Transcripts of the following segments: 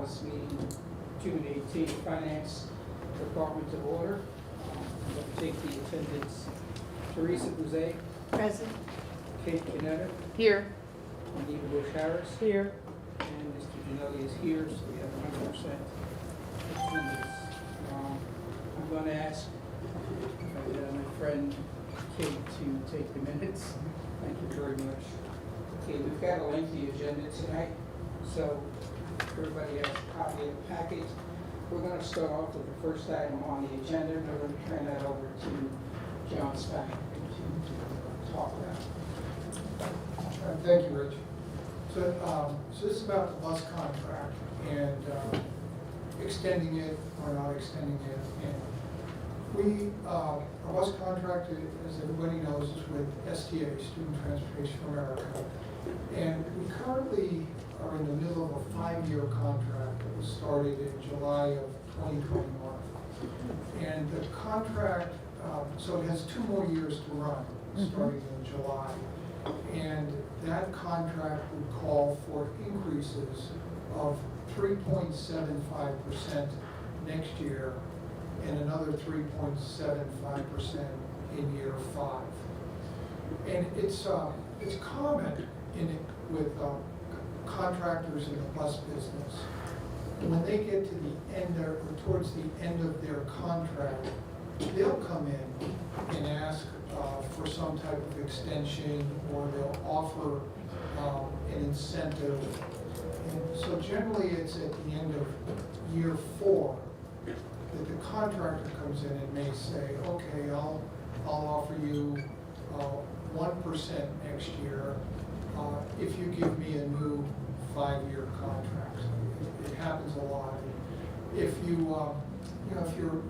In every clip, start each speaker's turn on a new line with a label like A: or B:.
A: call this meeting, June 18th, Finance Department to order. I'm going to take the attendance. Teresa Bouzet,
B: Present.
A: Kate Canetta,
B: Here.
A: Anita Bush Harris,
B: Here.
A: and Mr. Ginelli is here, so we have 100% attendance. I'm going to ask my friend Kate to take the minutes. Thank you very much. Okay, we've got a lengthy agenda tonight, so everybody has a copy of the packet. We're going to start off with the first item on the agenda, and we're going to turn that over to John Spack to talk about.
C: Thank you, Rich. So this is about the bus contract and extending it or not extending it. And our bus contract, as everybody knows, is with STA, Student Transportation for America. And we currently are in the middle of a 5-year contract that was started in July of 2021. And the contract, so it has 2 more years to run, starting in July. And that contract would call for increases of 3.75% next year and another 3.75% in year 5. And it's common with contractors in the bus business. When they get to the end or towards the end of their contract, they'll come in and ask for some type of extension, or they'll offer an incentive. And so generally it's at the end of year 4 that the contractor comes in and may say, okay, I'll offer you 1% next year if you give me a new 5-year contract. It happens a lot. If if your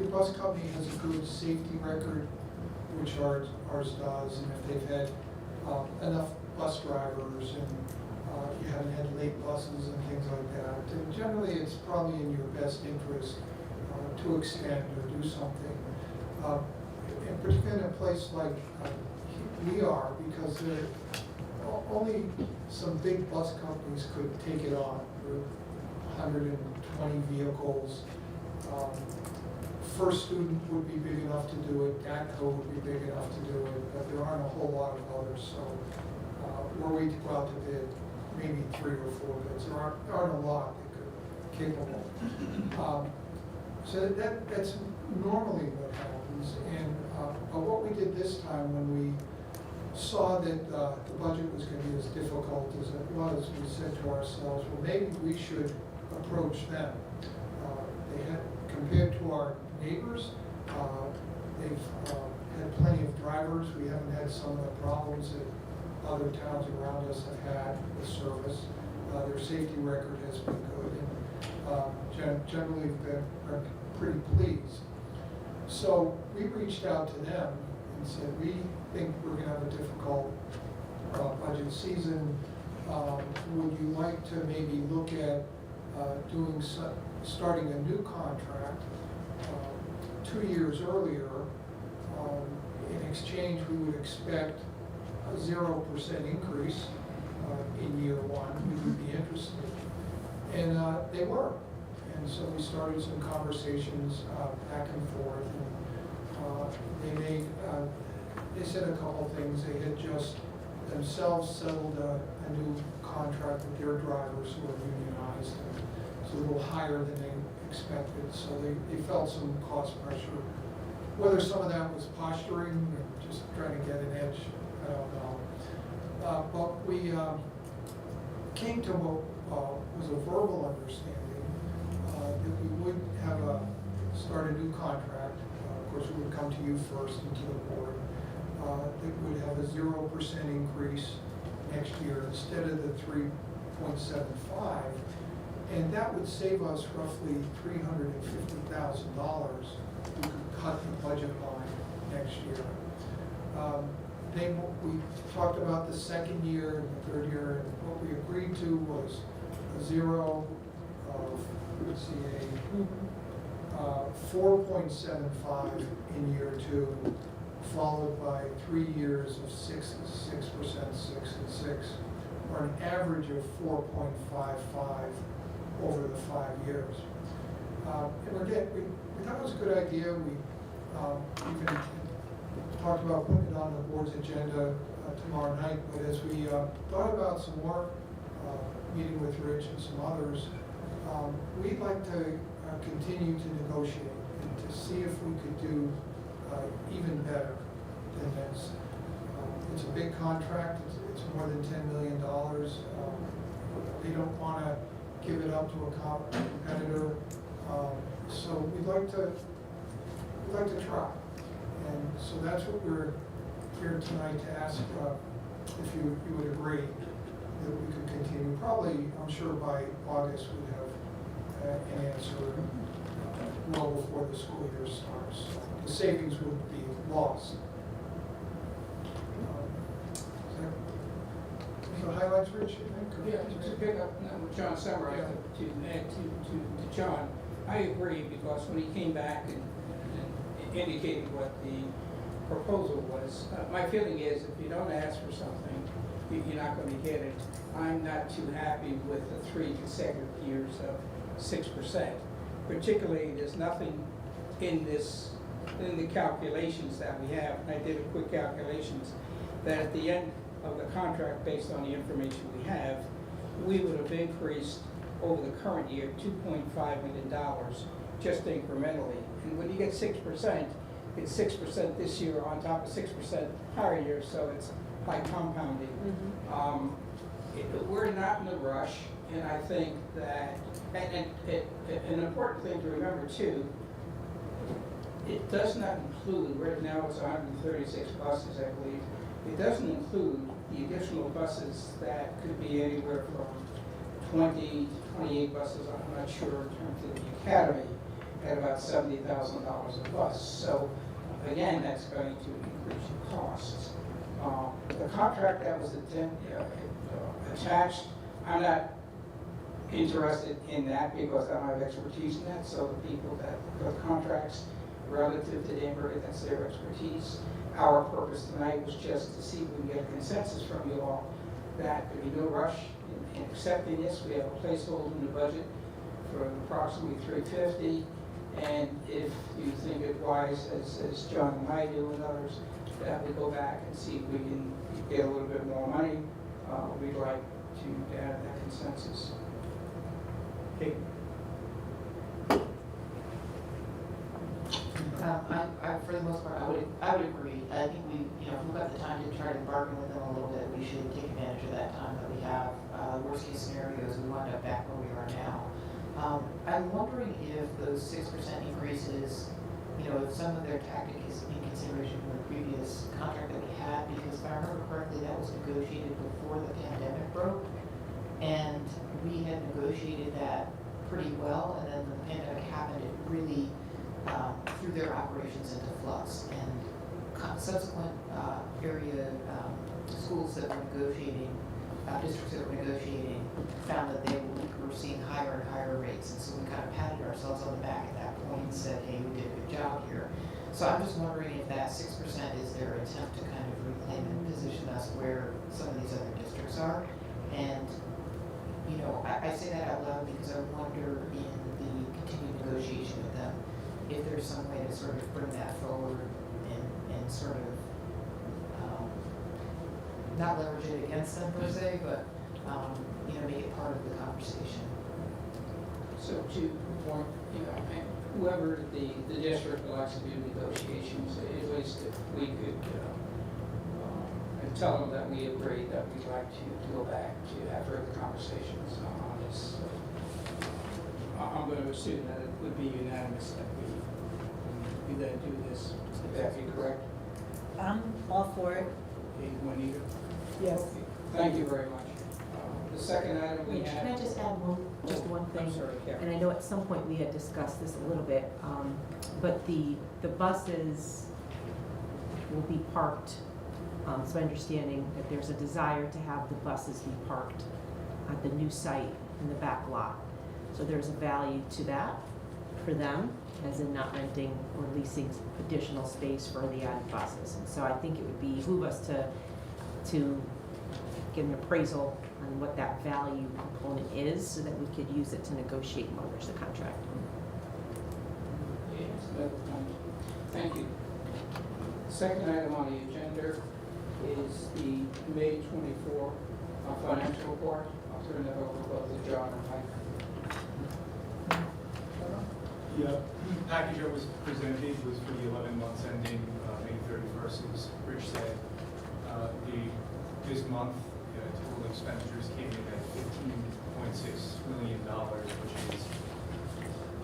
C: bus company has a good safety record, which ours does, and if they've had enough bus drivers and you haven't had late buses and things like that, then generally it's probably in your best interest to extend or do something. And particularly in a place like we are, because only some big bus companies could take it on. We're 120 vehicles. First Student would be big enough to do it, DATCO would be big enough to do it, but there aren't a whole lot of others. So were we to go out to bid, maybe 3 or 4 bids. There aren't a lot that could capable. So that's normally what happens. And but what we did this time, when we saw that the budget was going to be as difficult as it was, we said to ourselves, well, maybe we should approach them. They had, compared to our neighbors, they've had plenty of drivers. We haven't had some of the problems that other towns around us have had with service. Their safety record has been good, and generally been pretty pleased. So we reached out to them and said, we think we're going to have a difficult budget season. Would you like to maybe look at starting a new contract 2 years earlier? In exchange, we would expect a 0% increase in year 1. We would be interested. And they were. And so we started some conversations back and forth. And they said a couple things. They had just themselves settled a new contract with their drivers who are unionized. And it's a little higher than they expected. So they felt some cost pressure. Whether some of that was posturing or just trying to get an edge, I don't know. But we came to what was a verbal understanding that we would start a new contract. Of course, we would come to you first and to the board. That would have a 0% increase next year instead of the 3.75, and that would save us roughly $350,000. We could cut the budget line next year. We talked about the 2nd year and the 3rd year, and what we agreed to was a 4.75 in year 2, followed by 3 years of 6%, 6, and 6, or an average of 4.55 over the 5 years. And we thought it was a good idea. We even talked about putting it on the board's agenda tomorrow night, but as we thought about some more, meeting with Rich and some others, we'd like to continue to negotiate and to see if we could do even better than this. It's a big contract, it's more than $10 million. They don't want to give it up to a competitor, so we'd like to try. And so that's what we're here tonight to ask if you would agree that we could continue. Probably, I'm sure by August we'd have an answer well before the school year starts. The savings would be lost. So highlights, Rich, you think?
A: Yeah, to pick up what John summarized, to add to John, I agree, because when he came back and indicated what the proposal was, my feeling is if you don't ask for something, you're not going to get it. I'm not too happy with the 3 consecutive years of 6%. Particularly, there's nothing in the calculations that we have, and I did a quick calculations, that at the end of the contract, based on the information we have, we would have increased over the current year $2.5 million just incrementally. And when you get 6%, it's 6% this year on top of 6% prior year, so it's like compounding. We're not in a rush, and I think that, and an important thing to remember too, it does not include, right now it's 136 buses, I believe, it doesn't include the additional buses that could be anywhere from 20 to 28 buses, I'm not sure, in terms of the academy, at about $70,000 a bus. So again, that's going to increase your costs. The contract that was attached, I'm not interested in that because I don't have expertise in that. So the people that put contracts relative to Danbury, that's their expertise. Our purpose tonight was just to see if we can get a consensus from you all that there be no rush in accepting this. We have a placeholder in the budget for approximately $350. And if you think it wise, as John and I do and others, that we go back and see if we can get a little bit more money, we'd like to add that consensus. Okay.
B: I, for the most part, I would agree. I think we, if we've got the time to try to bargain with them a little bit, we should take advantage of that time that we have. Worst case scenarios, we wind up back where we are now. I'm wondering if those 6% increases, if some of their tactic is in consideration from the previous contract that we had, because if I remember correctly, that was negotiated before the pandemic broke, and we had negotiated that pretty well, and then the pandemic happened. It really threw their operations into flux, and subsequent area schools that were negotiating, districts that were negotiating, found that they were seeing higher and higher rates, and so we kind of patted ourselves on the back at that point and said, hey, we did a good job here. So I'm just wondering if that 6% is their attempt to kind of reclaim and position us where some of these other districts are. And, I say that out loud because I wonder in the continued negotiation with them if there's some way to sort of bring that forward and sort of not leverage it against them per se, but make it part of the conversation.
A: So to the point, whoever the district likes to do negotiations, at least if we could and tell them that we agree that we'd like to go back to have further conversations on this. I'm going to assume that it would be unanimous that we then do this. Would that be correct?
D: I'm all for it.
A: Okay, Juanita?
D: Yes.
A: Okay. Thank you very much. The second item we
D: Wait,
A: have.
D: can I just add one thing?
A: I'm sorry, Karen.
D: And I know at some point we had discussed this a little bit, but the buses will be parked. So understanding that there's a desire to have the buses be parked at the new site in the back lot. So there's a value to that for them, as in not renting or leasing additional space for the added buses. And so I think it would behoove us to get an appraisal on what that value component is, so that we could use it to negotiate Mother's the contract.
A: Yes, that was fine. Thank you. Second item on the agenda is the May 24 financial report. I'll turn that over both to John and Mike.
E: The package that was presented was for the 11 months ending May 31st, as Rich said. This month, total expenditures came in at $15.6 million, which is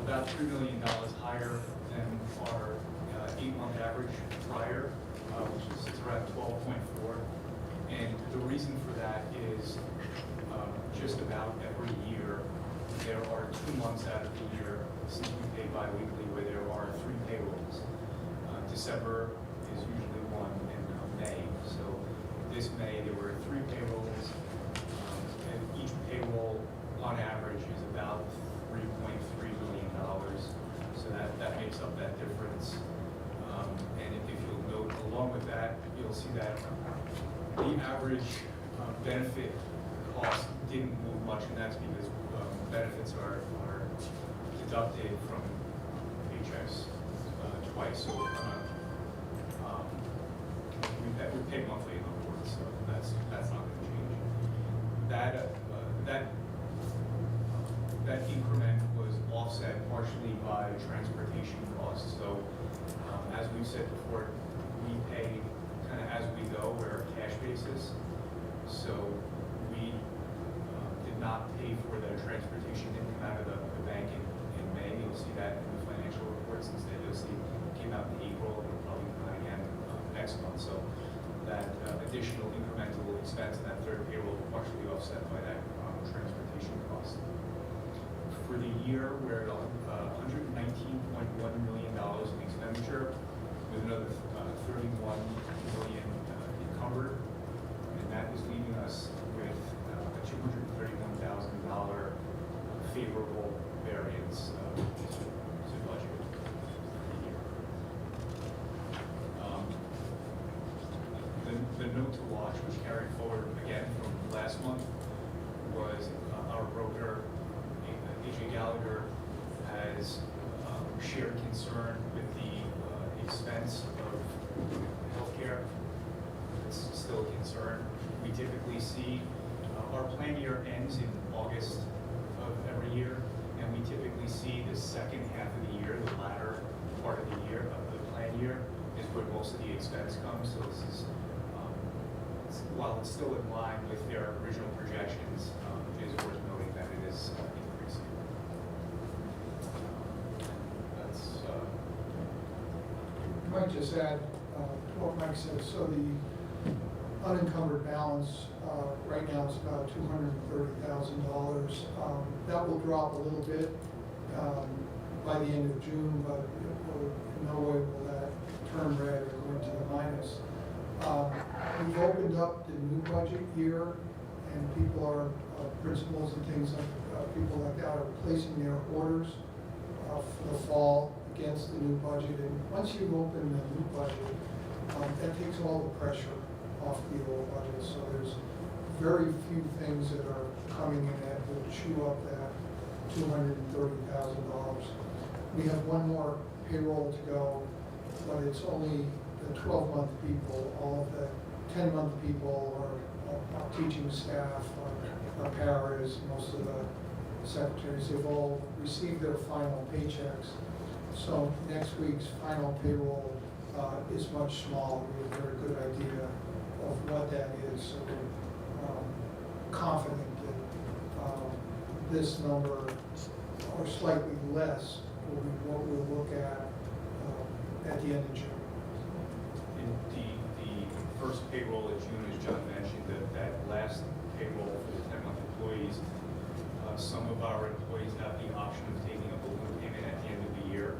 E: about $3 million higher than our 8-month average prior, which is around 12.4. And the reason for that is just about every year, there are 2 months out of the year, since we pay bi-weekly, where there are 3 payrolls. December is usually 1, and May. So this May, there were 3 payrolls, and each payroll, on average, is about $3.3 million. So that makes up that difference. And if you'll note, along with that, you'll see that the average benefit cost didn't move much, and that's because benefits are deducted from paychecks twice. So we pay monthly in other words, so that's not going to change. That increment was offset partially by transportation costs. So as we've said before, we pay kind of as we go. We're a cash basis, so we did not pay for the transportation that came out of the bank in May. You'll see that in the financial reports. Instead, you'll see it came out in April, and it'll probably come out again next month. So that additional incremental expense in that third payroll will partially offset by that transportation cost. For the year, we're at $119.1 million in expenditure, with another $31 million encumbered, and that is leaving us with a $231,000 favorable variance to budget for the year. The note to watch, which carried forward again from last month, was our broker, AJ Gallagher, has shared concern with the expense of healthcare. It's still a concern. We typically see our plan year ends in August of every year, and we typically see the second half of the year, the latter part of the year of the plan year, is where most of the expense comes. So this is, while it's still in line with their original projections, it is worth noting that it is increasing.
C: I might just add to what Mike said. So the unencumbered balance right now is about $230,000. That will drop a little bit by the end of June, but in no way will that turn red or go into the minus. We've opened up the new budget year, and people are, principals and things like people like that are placing their orders for the fall against the new budget. And once you open the new budget, that takes all the pressure off the old budget. So there's very few things that are coming in that will chew up that $230,000. We have one more payroll to go, but it's only the 12-month people. All of the 10-month people are teaching staff, our paras, most of the secretaries. They've all received their final paychecks. So next week's final payroll is much smaller. We have a very good idea of what that is. So we're confident that this number, or slightly less, will be what we'll look at the end of June.
E: In the first payroll of June, as John mentioned, that last payroll for the 10-month employees, some of our employees have the option of taking a balloon payment at the end of the year.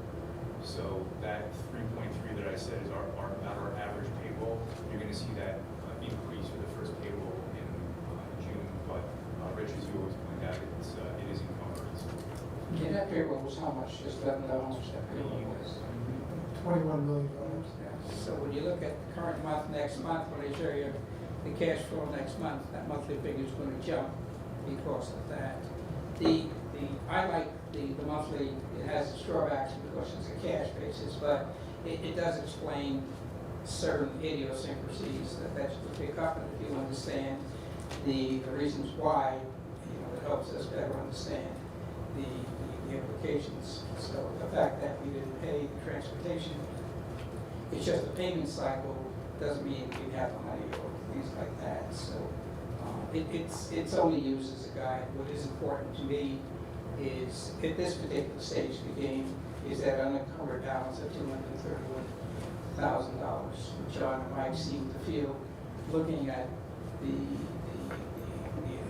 E: So that 3.3 that I said is about our average payroll. You're going to see that increase for the first payroll in June. But Rich, as you always point out, it is encumbered.
A: Yeah, that payroll was how much? Just let me know how much that payroll was.
C: $21 million.
A: So when you look at the current month, next month, when they show you the cash flow next month, that monthly figure is gonna jump because of that. I like the monthly, it has a straw action because it's a cash basis, but it does explain certain idiosyncrasies that you can pick up, and if you understand the reasons why, it helps us better understand the implications. So the fact that we didn't pay the transportation, it's just a payment cycle, doesn't mean we have the money or things like that. So it's only used as a guide. What is important to me is, at this particular stage of the game, is that unencumbered balance of $231,000. John and Mike seem to feel, looking at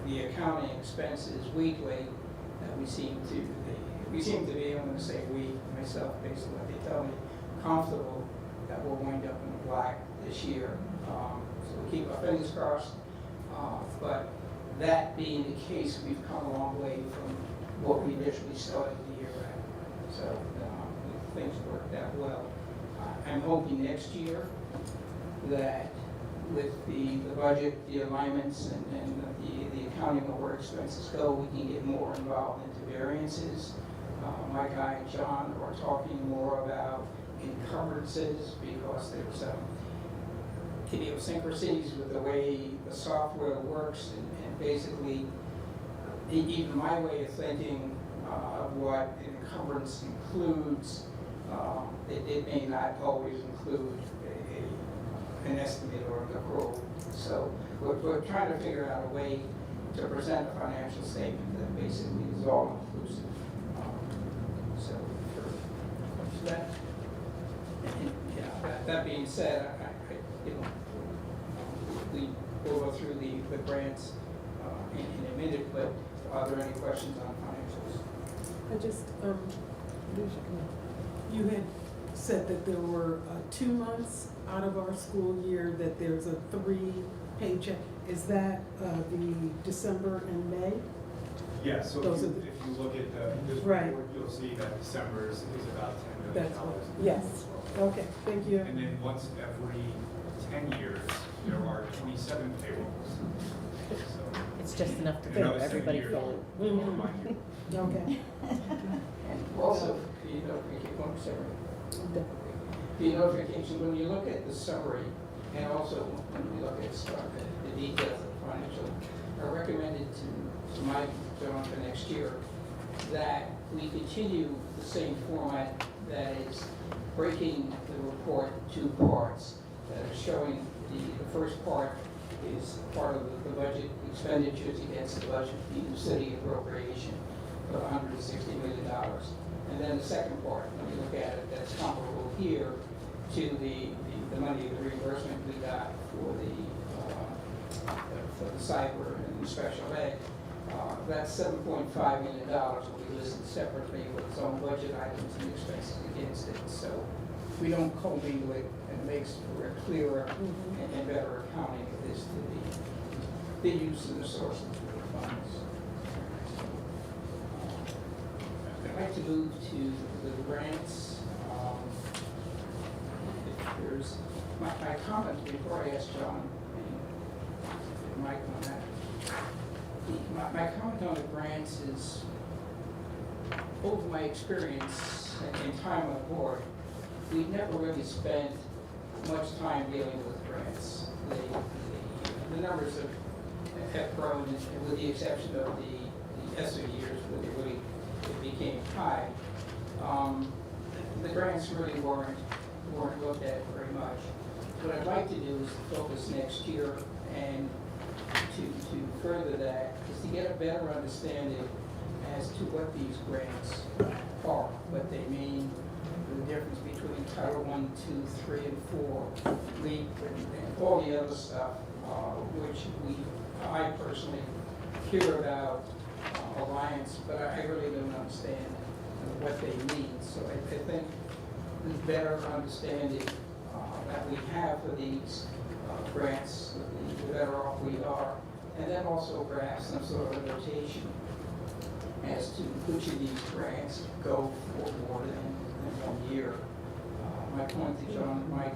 A: the accounting expenses weekly, that we seem to be, I'm going to say we, myself, based on what they tell me, comfortable that we'll wind up in the black this year. So we'll keep our fingers crossed. But that being the case, we've come a long way from what we initially started the year at. So things worked out well. I'm hoping next year that with the budget, the alignments, and the accounting of where expenses go, we can get more involved into variances. My guy and John are talking more about encumbrances because there's some idiosyncrasies with the way the software works, and basically even my way of thinking of what an encumbrance includes, it may not always include an estimate or an accrual. So we're trying to figure out a way to present a financial statement that basically is all inclusive. So for that, that being said, we will go through the grants in a minute, but are there any questions on financials?
F: I just, you had said that there were 2 months out of our school year that there's a 3 paycheck. Is that the December and May?
E: Yeah, so
F: Those
E: if
F: are
E: you,
F: the-
E: if you look at this
F: Right.
E: report, you'll see that December is about $10 million.
F: That's what, yes. Okay, thank you.
E: And then once every 10 years, there are 27 payrolls. So
G: It's just enough to
E: in
G: keep
E: another 7
G: everybody
E: years,
G: full.
E: I'll remind you.
F: Okay.
A: And also, the notification, the notification, when you look at the summary, and also when we look at the details of the financial, I recommended to Mike, John, for next year, that we continue the same format, that is breaking the report 2 parts, that are showing the first part is part of the budget expenditures against the budget, the city appropriation of $160 million. And then the second part, when you look at it, that's comparable here to the money, the reimbursement we got for the cyber and the special ed. That's $7.5 million will be listed separately with its own budget items and expenses against it. So we don't commingle it, and it makes for a clearer and better accounting of this to the use of the sources of the funds. I'd like to move to the grants. If there's my comment before I ask John and Mike on that. My comment on the grants is, over my experience and time on the board, we've never really spent much time dealing with grants. The numbers have grown, with the exception of the ESSER years where it became high. The grants really weren't looked at very much. What I'd like to do is to focus next year, and to further that is to get a better understanding as to what these grants are, what they mean, the difference between Title I, II, III, and IV, LEAP, and all the other stuff, which I personally hear about Alliance, but I really don't understand what they mean. So I think the better understanding that we have for these grants, the better off we are, and then also perhaps some sort of notation as to which of these grants go for more than 1 year. My point to John and Mike,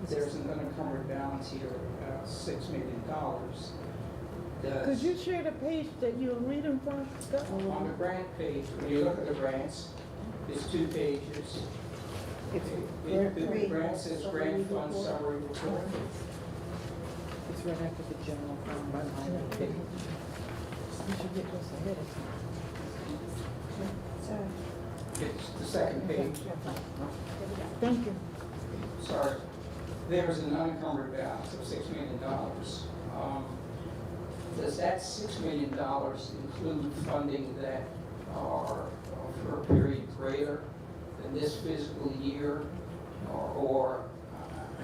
A: there's an unencumbered balance here $6 million.
G: Could you share the page that you're reading from, Scott?
A: On the grant page, when you look at the grants, it's 2 pages. The grant says grant fund summary report.
G: It's right after the general fund, right behind the page. You should get this ahead of time.
A: It's the second page.
G: Thank you.
A: Sorry. There's an unencumbered balance of $6 million. Does that $6 million include funding that are for a period greater than this fiscal year? Or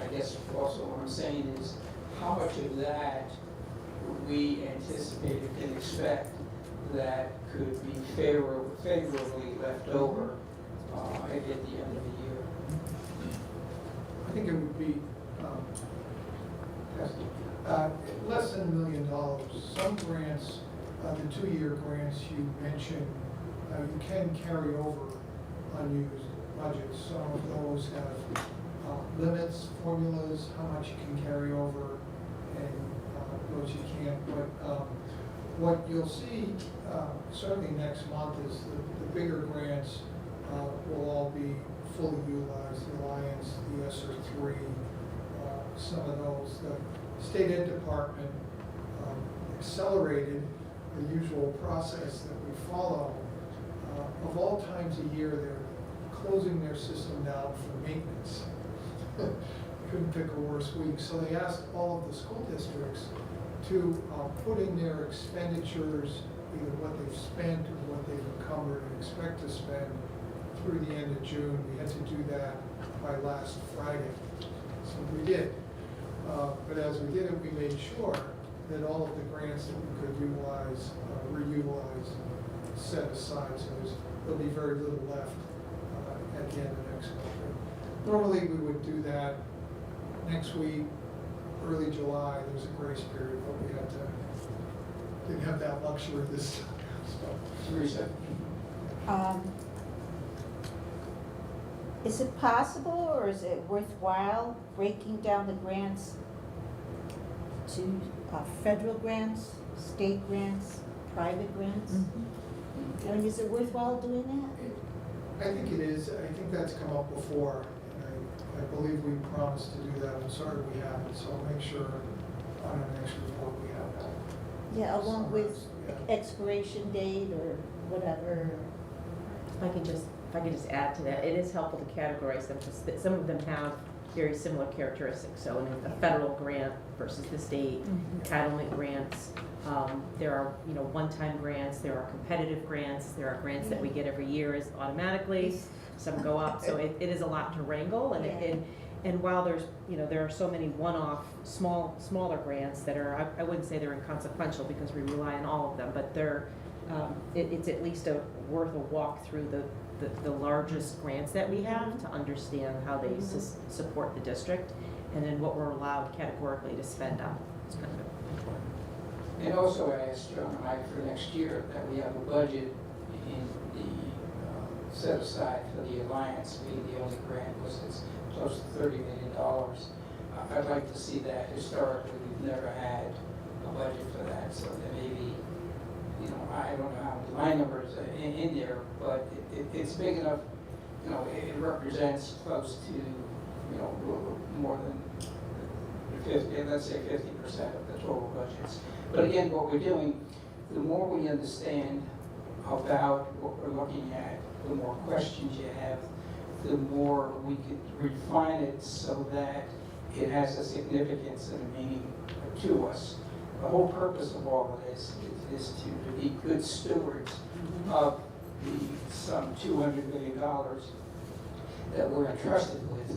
A: I guess also what I'm saying is, how much of that we anticipate and can expect that could be favorably left over at the end of the year?
C: I think it would be, less than $1 million. Some grants, the 2-year grants you mentioned, you can carry over unused budgets. Some of those have limits, formulas, how much you can carry over, and those you can't. But what you'll see, certainly next month, is the bigger grants will all be fully utilized. The Alliance, the ESSER 3, some of those. The State Ed Department accelerated the usual process that we follow. Of all times a year, they're closing their system down for maintenance. Couldn't pick a worse week. So they asked all of the school districts to put in their expenditures, either what they've spent or what they've encumbered and expect to spend through the end of June. We had to do that by last Friday. So we did. But as we did it, we made sure that all of the grants that we could utilize, reutilize, set aside. So there'll be very little left at the end of next month. Normally, we would do that next week, early July. There's a grace period, but we didn't have that luxury this time. So,
A: Teresa?
H: Is it possible, or is it worthwhile breaking down the grants to federal grants, state grants, private grants? I mean, is it worthwhile doing that?
C: I think it is. I think that's come up before. And I believe we promised to do that. I'm sorry we haven't, so I'll make sure on our next report we have that.
H: Yeah, along with
C: Yeah.
H: expiration date or whatever.
D: If I could just add to that, it is helpful to categorize them, because some of them have very similar characteristics. So in a federal grant versus the state entitlement grants, there are, one-time grants, there are competitive grants, there are grants that we get every year as automatically, some go up, so it is a lot to wrangle, and while there's, there are so many one-off, smaller grants that are, I wouldn't say they're inconsequential because we rely on all of them, but they're, it's at least worth a walk through the largest grants that we have to understand how they support the district, and then what we're allowed categorically to spend on. It's kind of important.
A: And also I asked John and Mike for next year that we have a budget in the set aside for the Alliance, being the only grant was it's close to $30 million. I'd like to see that. Historically, we've never had a budget for that, so there may be, I don't know how many line numbers in there, but it's big enough, it represents close to, more than 50, let's say 50% of the total budgets. But again, what we're doing, the more we understand about what we're looking at, the more questions you have, the more we could refine it so that it has a significance and a meaning to us. The whole purpose of all of this is to be good stewards of some $200 million that we're entrusted with,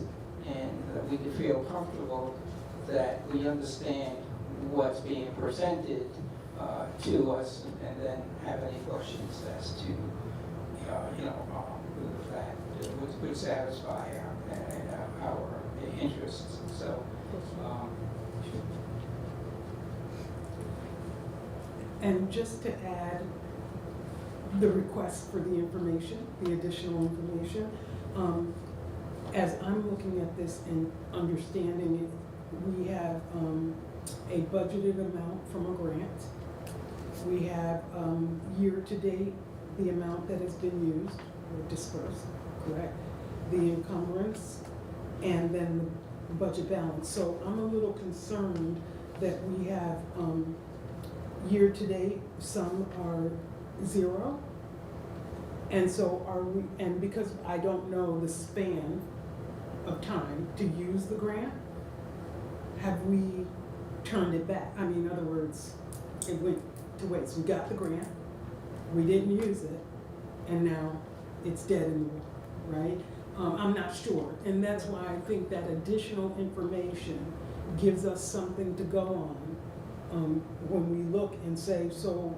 A: and that we can feel comfortable that we understand what's being presented to us, and then have any questions as to, that would satisfy our interests. So,
F: And just to add the request for the information, the additional information, as I'm looking at this and understanding it, we have a budgeted amount from a grant. We have, year-to-date, the amount that has been used or dispersed, correct? The encumbrance, and then the budget balance. So I'm a little concerned that we have, year-to-date, some are zero. And so are we, and because I don't know the span of time to use the grant, have we turned it back? I mean, in other words, it went to waste. We got the grant, we didn't use it, and now it's dead in the water, right? I'm not sure, and that's why I think that additional information gives us something to go on when we look and say, so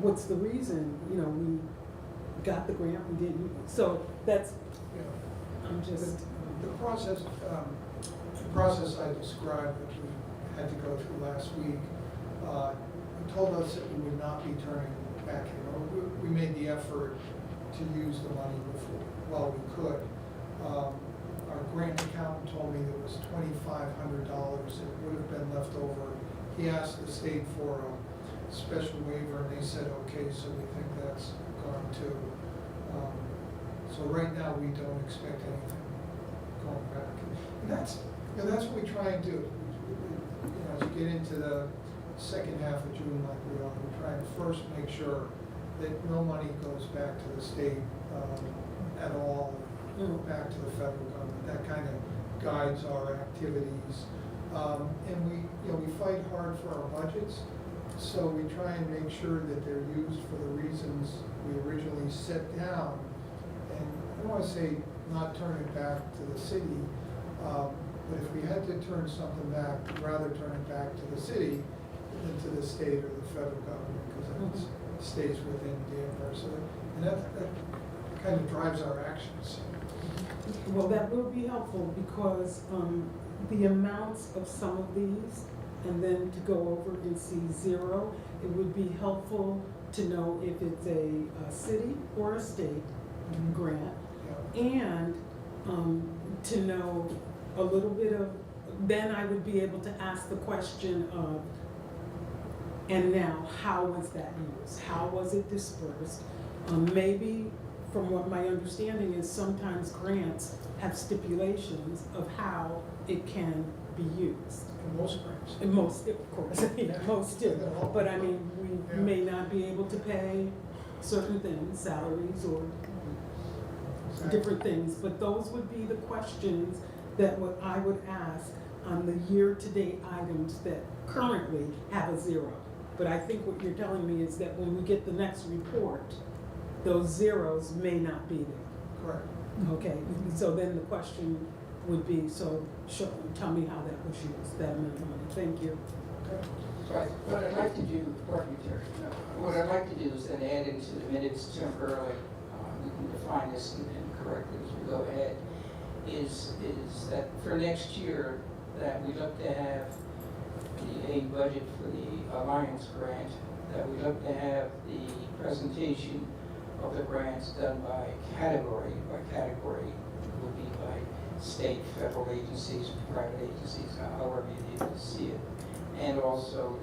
F: what's the reason, you know, we got the grant, we didn't use it. So that's,
C: Yeah.
F: I'm just,
C: The process I described that we had to go through last week, told us that we would not be turning back in. We made the effort to use the money before, while we could. Our grant accountant told me there was $2,500 that would have been left over. He asked the state for a special waiver, and they said, okay, so we think that's gone too. So right now, we don't expect anything going back. And that's what we try and do. As you get into the second half of June like we are, we're trying to first make sure that no money goes back to the state at all, or back to the federal government. That kind of guides our activities. And we fight hard for our budgets, so we try and make sure that they're used for the reasons we originally set down. And I don't want to say not turn it back to the city, but if we had to turn something back, we'd rather turn it back to the city than to the state or the federal government, because it stays within Danvers. So, and that kind of drives our actions.
F: well, that will be helpful because the amounts of some of these, and then to go over and see zero, it would be helpful to know if it's a city or a state grant,
C: Yeah.
F: and to know a little bit of, then I would be able to ask the question of, and now, how was that used? How was it dispersed? Maybe, from what my understanding is, sometimes grants have stipulations of how it can be used.
C: And most grants.
F: And most, of course, most do, but I mean,
C: Yeah.
F: we may not be able to pay certain things, salaries or
C: Exactly.
F: different things, but those would be the questions that what I would ask on the year-to-date items that currently have a zero. But I think what you're telling me is that when we get the next report, those zeros may not be there.
C: Correct.
F: Okay, so then the question would be, so tell me how that was used, that amount of money. Thank you.
C: Okay.
A: Right, what I'd like to do, pardon me, Terry, what I'd like to do is then add into the minutes temporarily, we can define this and correct it as we go ahead, is that for next year, that we look to have a budget for the Alliance grant, that we look to have the presentation of the grants done by category would be by state, federal agencies, private agencies, however you need to see it. And also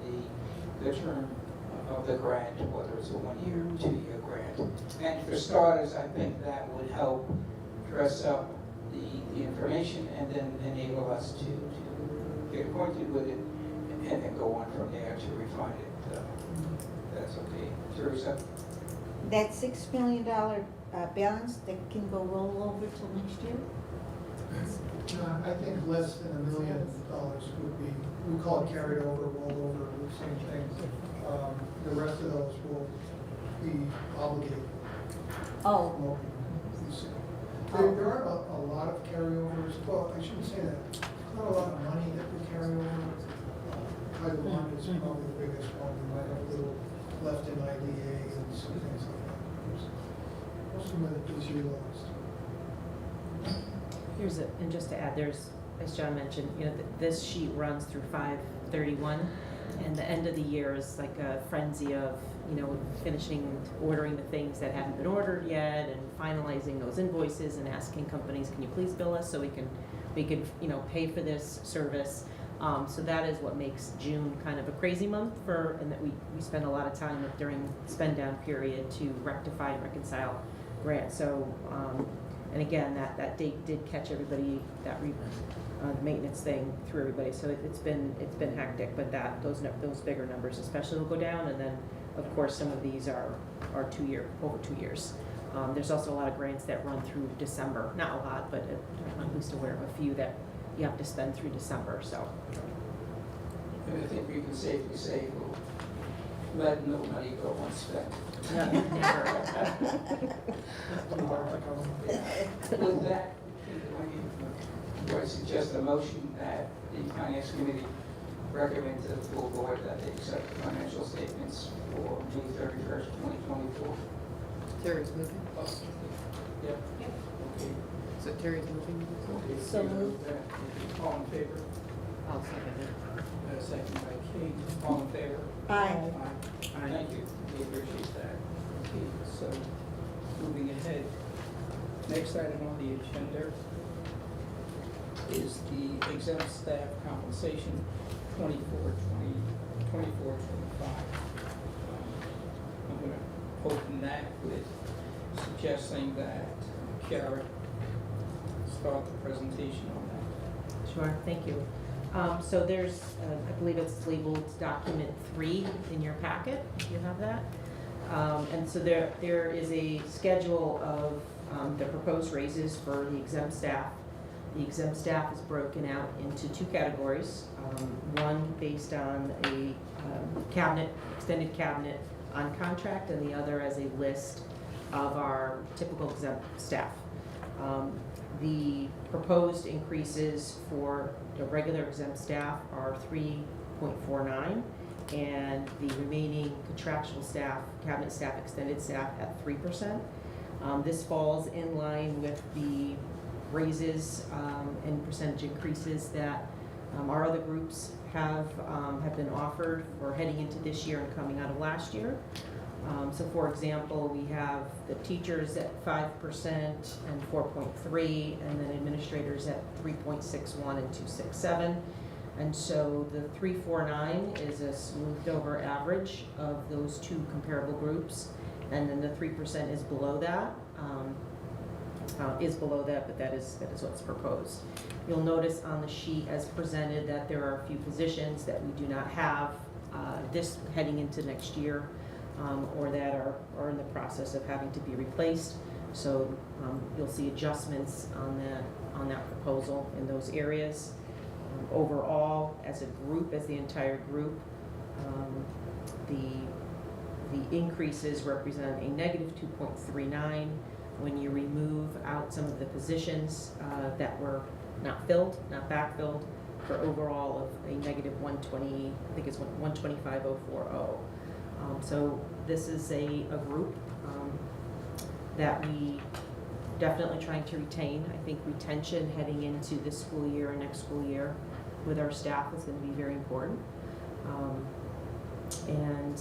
A: the term of the grant, whether it's a 1 year, 2 year grant. And for starters, I think that would help dress up the information and then enable us to get acquainted with it and then go on from there to refine it. That's okay. Teresa?
H: That $6 million balance that can go roll over till next year?
C: I think less than $1 million would be, we call it carried over, rolled over, the same thing. The rest of those will be obligated.
H: Oh,
C: Won't be used. There aren't a lot of carryovers, well, I shouldn't say that, not a lot of money that we carry over. Title I is probably the biggest one, we might have a little left in IDA and some things like that. Most of it is utilized.
D: Here's it, and just to add, there's, as John mentioned, you know, this sheet runs through 5/31, and the end of the year is like a frenzy of, you know, ordering the things that haven't been ordered yet, and finalizing those invoices and asking companies, can you please bill us so we can, you know, pay for this service. So that is what makes June kind of a crazy month and that we spend a lot of time during spend down period to rectify and reconcile grants. So, and again, that date did catch everybody, the maintenance thing through everybody. So it's been hectic, but those bigger numbers especially will go down. And then, of course, some of these are over 2 years. There's also a lot of grants that run through December. Not a lot, but I'm at least aware of a few that you have to spend through December, so.
A: And I think we can safely say we'll let no money go unspent.
D: Never.
A: With that, do I suggest a motion that the Finance Committee recommend to the full board that they accept the financial statements for May 31st, 2024?
G: Terry's moving.
A: Yep. Okay.
G: So Terry's moving.
A: Okay,
H: So moved.
A: All in favor?
G: I'll second it.
A: Second by Kate. All in favor?
H: Aye.
A: Thank you. We appreciate that. Okay, so moving ahead. Next item on the agenda is the exempt staff compensation 24-25. I'm going to open that with suggesting that Kara start the presentation on that.
D: Sure, thank you. So there's, I believe it's labeled document 3 in your packet, if you have that. And so there is a schedule of the proposed raises for the exempt staff. The exempt staff is broken out into 2 categories. One based on a extended cabinet on contract, and the other as a list of our typical exempt staff. The proposed increases for the regular exempt staff are 3.49, and the remaining contractual staff, cabinet staff, extended staff at 3%. This falls in line with the raises and percentage increases that our other groups have been offered for heading into this year and coming out of last year. So for example, we have the teachers at 5% and 4.3, and then administrators at 3.61 and 2.67. And so the 3.49 is a smoothed over average of those 2 comparable groups. And then the 3% is below that, but that is what's proposed. You'll notice on the sheet as presented that there are a few positions that we do not have this heading into next year. Or that are in the process of having to be replaced. So you'll see adjustments on that proposal in those areas. Overall, as a group, as the entire group, the increases represent a negative 2.39 when you remove out some of the positions that were not filled, not backfilled, for overall of a negative 120, I think it's 125,040. So this is a group that we definitely trying to retain. I think retention heading into this school year and next school year with our staff is going to be very important. And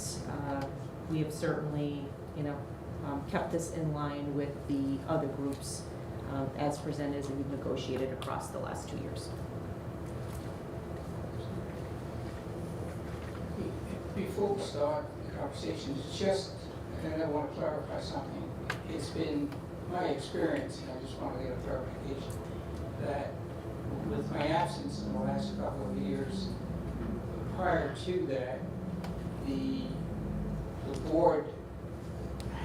D: we have certainly, kept this in line with the other groups as presented and we've negotiated across the last 2 years.
A: Before we start the conversation, and I want to clarify something. It's been my experience, and I just want to get a clarification, that with my absence in the last couple of years, prior to that, the board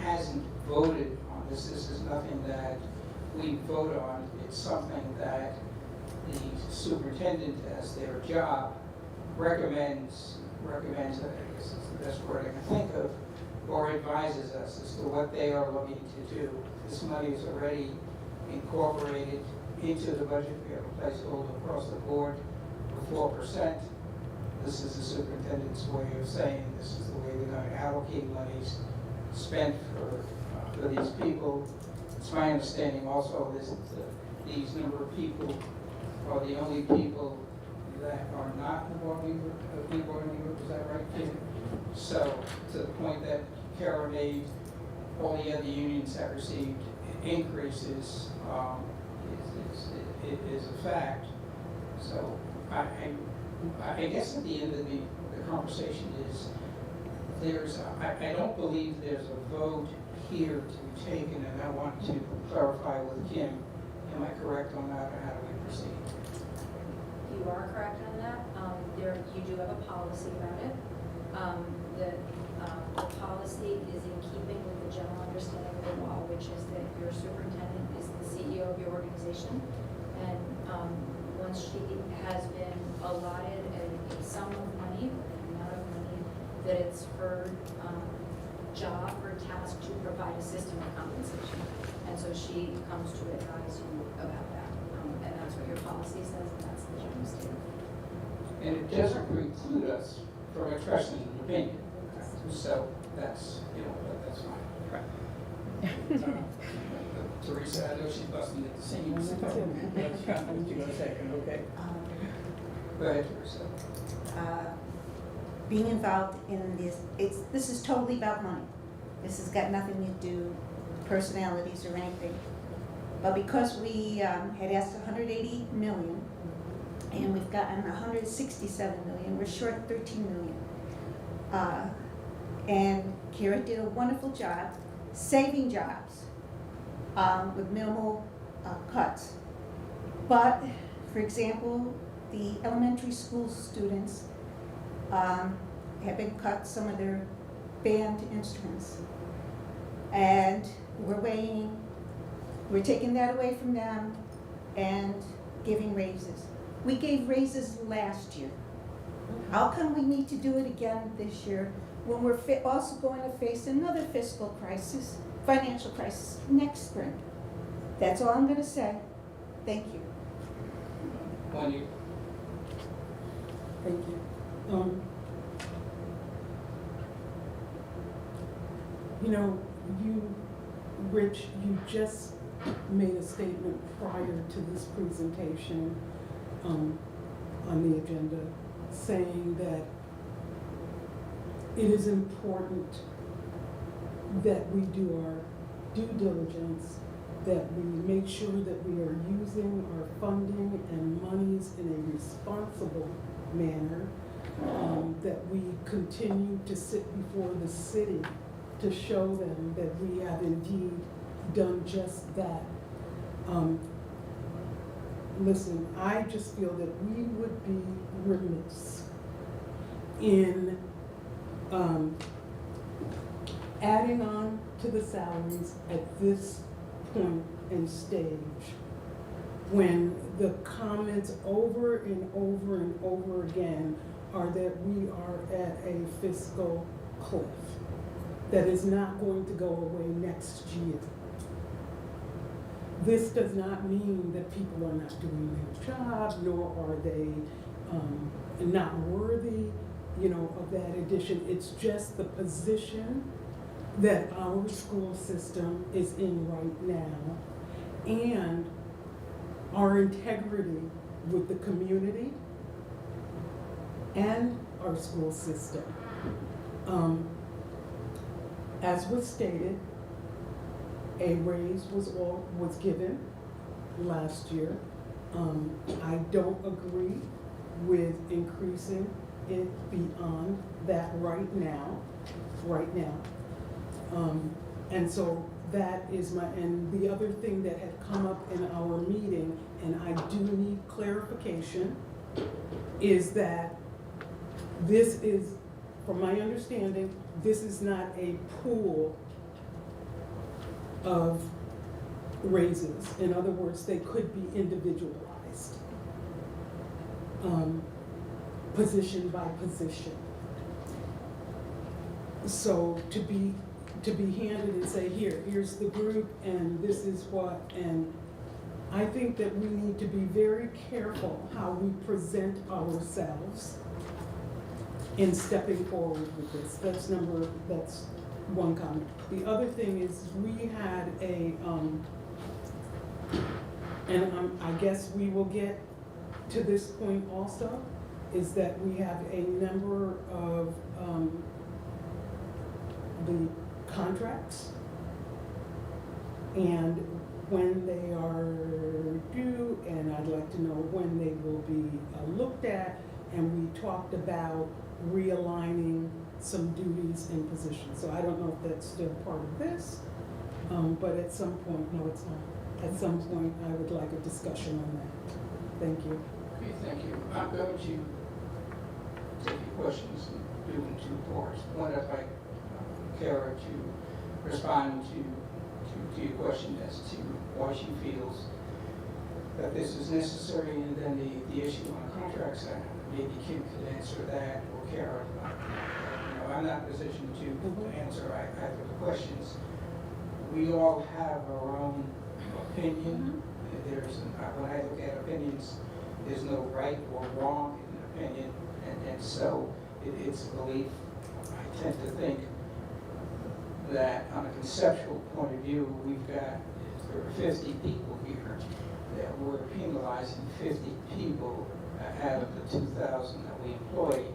A: hasn't voted on this. This is nothing that we vote on. It's something that the superintendent, as their job, recommends, I guess is the best word I can think of, or advises us as to what they are looking to do. This money is already incorporated into the budget. We have a placeholder across the board for 4%. This is the superintendent's way of saying this is the way we're going to allocate monies spent for these people. It's my understanding also is that these number of people are the only people that are not in the bargaining group, is that right, Kim? So, to the point that Kara made, all the other unions have received increases, is a fact. So, I guess at the end of the conversation is, I don't believe there's a vote here to be taken, and I want to clarify with Kim. Am I correct on that, or how do we proceed?
I: You are correct on that. You do have a policy about it. The policy is in keeping with the general understanding of the law, which is that your superintendent is the CEO of your organization. And once she has been allotted a sum of money, an amount of money, that it's her job or task to provide a system of compensation. And so she comes to advise you about that. And that's what your policy says, and that's the general statement.
A: And it doesn't preclude us from expressing an opinion. So that's, that's fine. Teresa, I know she's busting at the seams. You're going to second, okay? Go ahead, Teresa.
H: Being involved in this is totally about money. This has got nothing to do personalities or anything. But because we had asked 180 million, and we've gotten 167 million, we're short 13 million. And Kira did a wonderful job saving jobs with minimal cuts. But, for example, the elementary school students have been cut some of their band instruments. And we're taking that away from them and giving raises. We gave raises last year. How come we need to do it again this year when we're also going to face another fiscal crisis, financial crisis, next spring? That's all I'm going to say. Thank you.
A: Wendy.
F: Thank you. Rich, you just made a statement prior to this presentation on the agenda, saying that it is important that we do our due diligence, that we make sure that we are using our funding and monies in a responsible manner, that we continue to sit before the city to show them that we have indeed done just that. Listen, I just feel that we would be remiss in adding on to the salaries at this point and stage when the comments over and over and over again are that we are at a fiscal cliff that is not going to go away next year. This does not mean that people are not doing their job, nor are they not worthy, of that addition. It's just the position that our school system is in right now, and our integrity with the community and our school system. As was stated, a raise was given last year. I don't agree with increasing it beyond that right now. And so that is and the other thing that had come up in our meeting, and I do need clarification, is that this is, from my understanding, this is not a pool of raises. In other words, they could be individualized, position by position. So to be handed and say, here's the group, and this is what, and I think that we need to be very careful how we present ourselves in stepping forward with this. That's one comment. The other thing is we had I guess we will get to this point also, is that we have a number of the contracts and when they are due, and I'd like to know when they will be looked at, and we talked about realigning some duties and positions. So I don't know if that's still part of this, but at some point, no, it's not. At some point, I would like a discussion on that. Thank you.
A: Okay, thank you. I'm going to take your questions and do them in two parts. One, I'd like Kara to respond to your question as to why she feels that this is necessary, and then the issue on contracts, maybe Kim could answer that, or Kara. I'm not in a position to answer either of the questions. We all have our own opinion. When I look at opinions, there's no right or wrong in an opinion, and so it's a belief. I tend to think that on a conceptual point of view, there are 50 people here, that we're penalizing 50 people out of the 2,000 that we employ.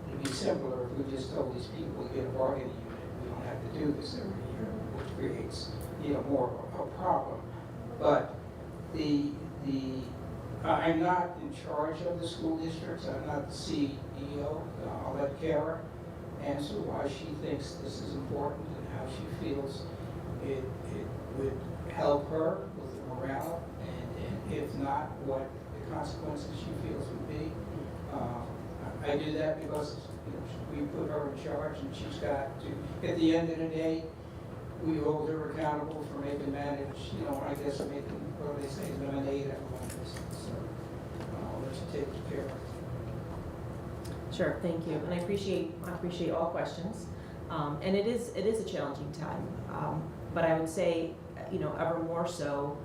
A: It'd be simpler if we just told these people to get a bargaining unit. We don't have to do this every year, which creates, more of a problem. But I'm not in charge of the school districts. I'm not the CEO. I'll let Kara answer why she thinks this is important and how she feels it would help her with the morale, and if not, what the consequences she feels would be. I do that because we put her in charge, and she's got to, at the end of the day, we hold her accountable for making manage, I guess making, what they say, lemonade out of lemons. So I'll let you take care of it.
D: Sure, thank you, and I appreciate all questions. And it is a challenging time, but I would say, ever more so,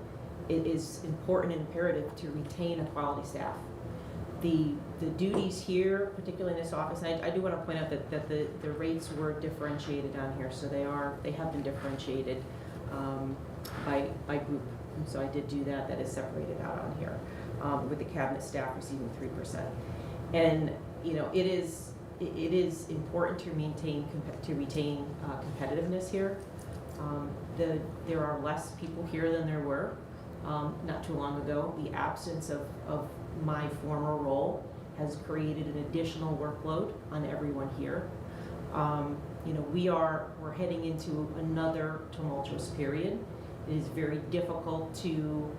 D: it is important and imperative to retain a quality staff. The duties here, particularly in this office, and I do want to point out that the rates were differentiated on here, so they have been differentiated by group. And so I did do that. That is separated out on here, with the cabinet staff receiving 3%. And it is important to retain competitiveness here. There are less people here than there were not too long ago. The absence of my former role has created an additional workload on everyone here. We're heading into another tumultuous period. It is very difficult to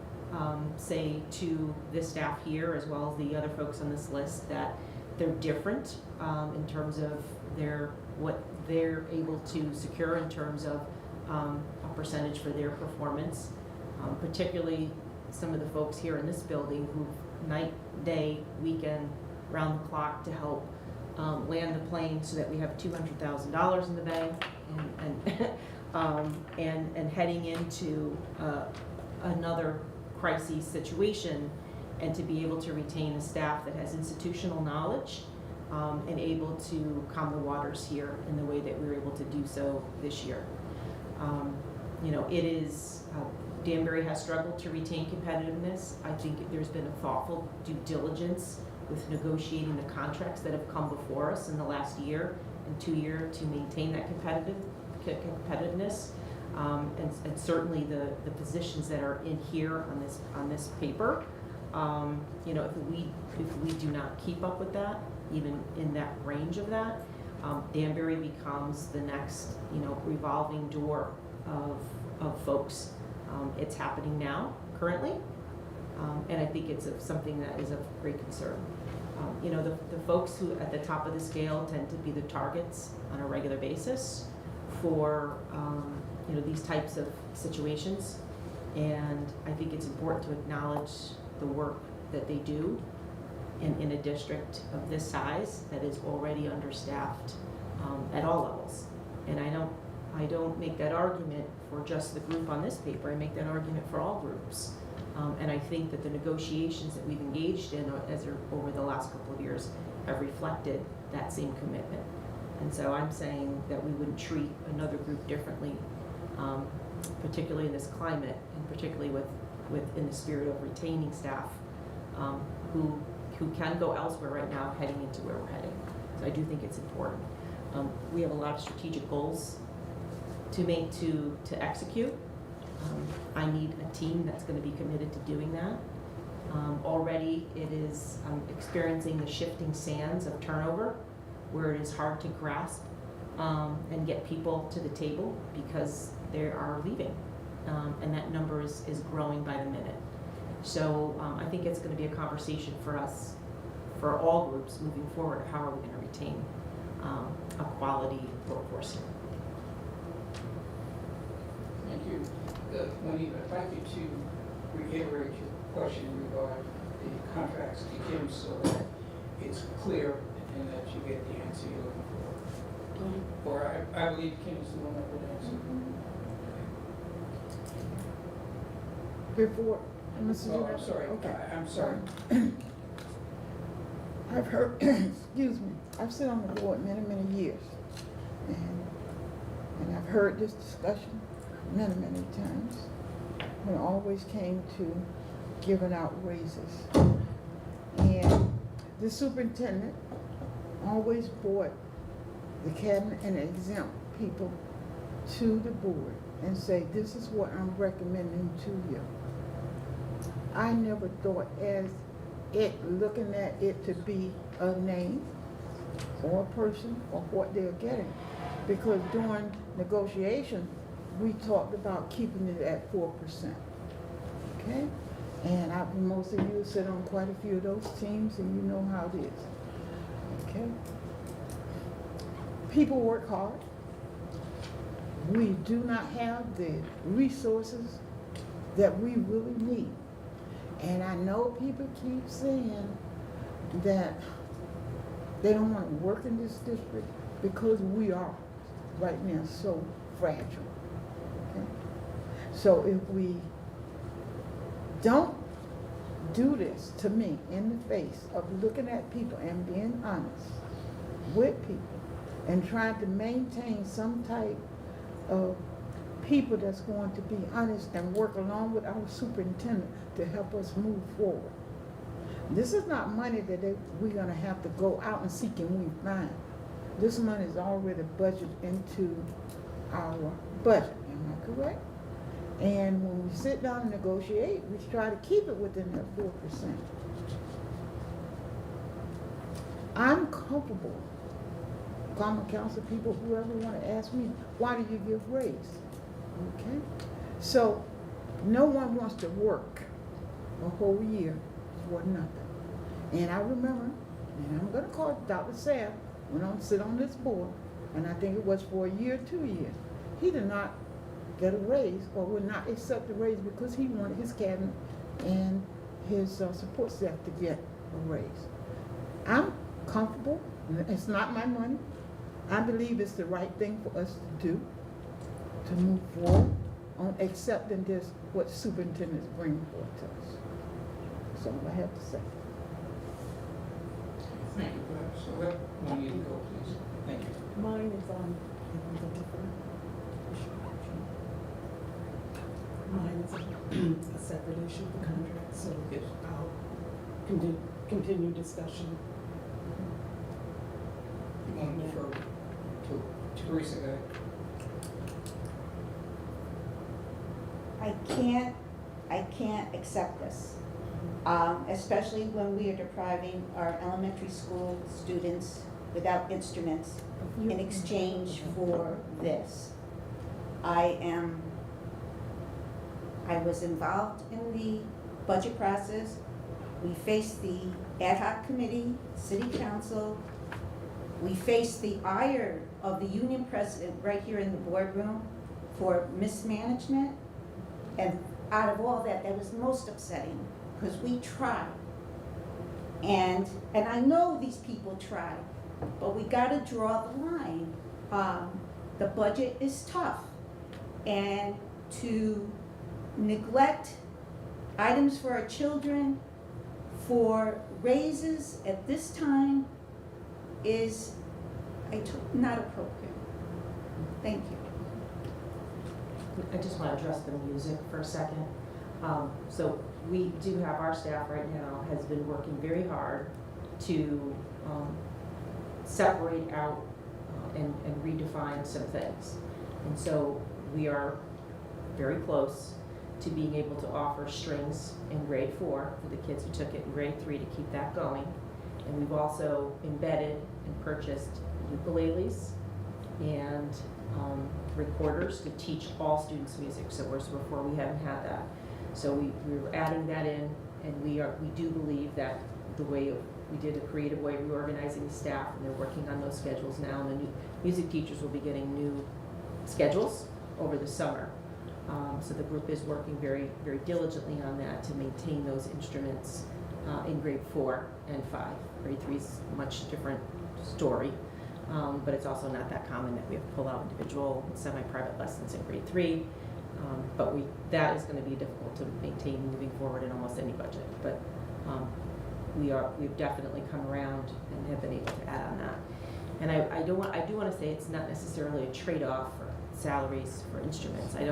D: say to the staff here, as well as the other folks on this list, that they're different in terms of what they're able to secure in terms of a percentage for their performance. Particularly some of the folks here in this building who night, day, weekend, round the clock to help land the plane so that we have $200,000 in the bank, and heading into another crisis situation, and to be able to retain a staff that has institutional knowledge and able to calm the waters here in the way that we were able to do so this year. It is Danbury has struggled to retain competitiveness. I think there's been a thoughtful due diligence with negotiating the contracts that have come before us in the last year and 2 years to maintain that competitiveness. And certainly the positions that are in here on this paper, if we do not keep up with that, even in that range of that, Danbury becomes the next revolving door of folks. It's happening now, currently, and I think it's something that is of great concern. The folks who at the top of the scale tend to be the targets on a regular basis for these types of situations, and I think it's important to acknowledge the work that they do in a district of this size that is already understaffed at all levels. And I don't make that argument for just the group on this paper. I make that argument for all groups. And I think that the negotiations that we've engaged in over the last couple of years have reflected that same commitment. And so I'm saying that we wouldn't treat another group differently, particularly in this climate, and particularly in the spirit of retaining staff who can go elsewhere right now, heading into where we're heading. So I do think it's important. We have a lot of strategic goals to execute. I need a team that's going to be committed to doing that. Already it is experiencing the shifting sands of turnover, where it is hard to grasp and get people to the table because they are leaving. And that number is growing by the minute. So I think it's going to be a conversation for us, for all groups moving forward. How are we going to retain a quality workforce?
A: Thank you. Juanita, I'd like you to reiterate your question regarding the contracts to Kim so that it's clear and that you get the answer you're looking for. Or I believe Kim is the one that would answer.
G: Before, Mrs.
A: Oh, I'm sorry.
G: Okay.
A: I'm sorry.
G: I've heard, excuse me, I've sat on the board many, many years. And I've heard this discussion many, many times. When it always came to giving out raises. And the superintendent always brought the cabinet and exempt people to the board and say, this is what I'm recommending to you. I never thought as it, looking at it to be a name or a person or what they're getting. Because during negotiation, we talked about keeping it at 4%. Okay? And most of you sit on quite a few of those teams and you know how it is. Okay? People work hard. We do not have the resources that we really need. And I know people keep saying that they don't want to work in this district because we are right now so fragile. Okay? So if we don't do this to me in the face of looking at people and being honest with people and trying to maintain some type of people that's going to be honest and work along with our superintendent to help us move forward. This is not money that we're going to have to go out and seek and we find. This money is already budgeted into our budget, am I correct? And when we sit down and negotiate, we try to keep it within that 4%. I'm comfortable, common council people, whoever want to ask me, why do you give raise? Okay? So, no one wants to work a whole year for nothing. And I remember, and I'm going to call it Dr. Sapp, went on to sit on this board, and I think it was for a year, 2 years. He did not get a raise or would not accept a raise because he wanted his cabinet and his support staff to get a raise. I'm comfortable. It's not my money. I believe it's the right thing for us to do to move forward on accepting this, what superintendents bring forth to us. That's all I have to say.
A: Thank you. So let Juanita go, please. Thank you.
F: Mine is on, it was a different issue. Mine is a separate issue, the contract, so
A: Yes.
F: I'll continue discussion.
A: You want to defer to Teresa, go ahead.
H: I can't accept this, especially when we are depriving our elementary school students without instruments in exchange for this. I was involved in the budget process. We faced the ad hoc committee, city council. We faced the ire of the union president right here in the boardroom for mismanagement. And out of all that, that was most upsetting because we tried. And I know these people tried, but we got to draw the line. The budget is tough. And to neglect items for our children for raises at this time is not appropriate. Thank you.
D: I just want to address the music for a second. So we do have, our staff right now has been working very hard to separate out and redefine some things. And so we are very close to being able to offer strings in grade 4 for the kids who took it in grade 3 to keep that going. And we've also embedded and purchased ukuleles and recorders to teach all students music. So whereas before we haven't had that. So we're adding that in, and we do believe that the way we did a creative way of reorganizing the staff, and they're working on those schedules now, and the new music teachers will be getting new schedules over the summer. So the group is working very, very diligently on that to maintain those instruments in grade 4 and 5. Grade 3 is a much different story, but it's also not that common that we have to pull out individual semi-private lessons in grade 3. But that is going to be difficult to maintain moving forward in almost any budget. But we've definitely come around and have been able to add on that. And I do want to say it's not necessarily a trade-off for salaries for instruments. I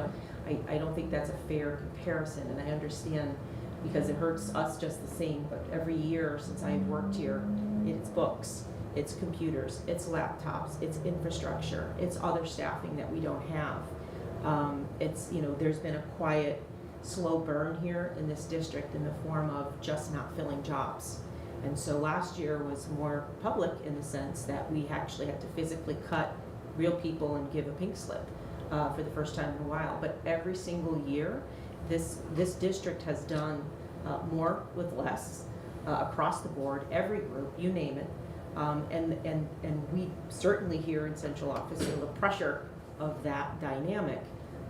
D: don't think that's a fair comparison, and I understand because it hurts us just the same. But every year since I've worked here, it's books, it's computers, it's laptops, it's infrastructure, it's other staffing that we don't have. There's been a quiet, slow burn here in this district in the form of just not filling jobs. And so last year was more public in the sense that we actually had to physically cut real people and give a pink slip for the first time in a while. But every single year, this district has done more with less across the board, every group, you name it. And we certainly here in central office feel the pressure of that dynamic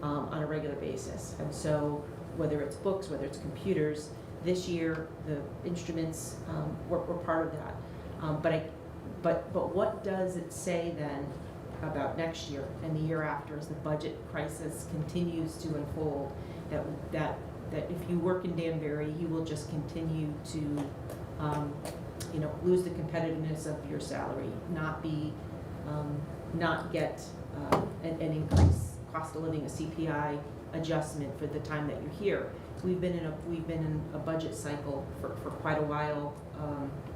D: on a regular basis. And so whether it's books, whether it's computers, this year the instruments were part of that. But what does it say then about next year and the year after as the budget crisis continues to unfold, that if you work in Danbury, you will just continue to lose the competitiveness of your salary, not get an increase, cost of living, a CPI adjustment for the time that you're here. We've been in a budget cycle for quite a while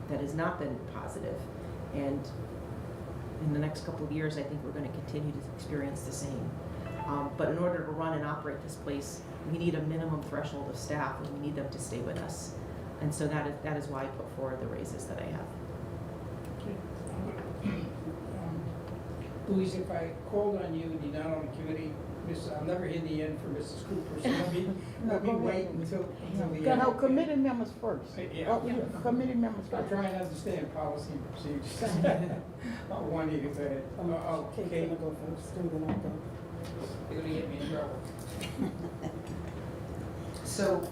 D: that has not been positive, and in the next couple of years, I think we're going to continue to experience the same. But in order to run and operate this place, we need a minimum threshold of staff, and we need them to stay with us. And so that is why I put forward the raises that I have.
A: Louise, if I called on you and you're not on the committee, I'll never hear the end from Mrs. Cooper, so let me wait until the end.
G: No, committee members first.
A: Yeah.
G: Oh, committee members
A: I'm
G: first.
A: trying to understand policy and procedures. One, you can say it.
F: Kate's
A: Kate,
F: gonna go first, and then I'll go.
A: you're gonna get me in trouble.
B: So,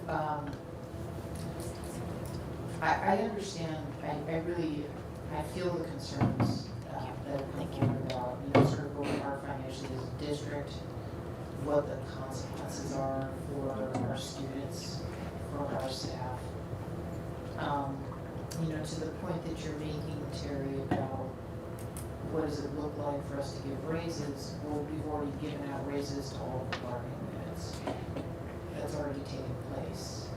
B: I understand, I feel the concerns that are coming about, sort of where we are financially as a district, what the consequences are for our students, for our staff. To the point that you're making, Terry, about what does it look like for us to give raises? Well, we've already given out raises to all the bargaining units. That's already taken place.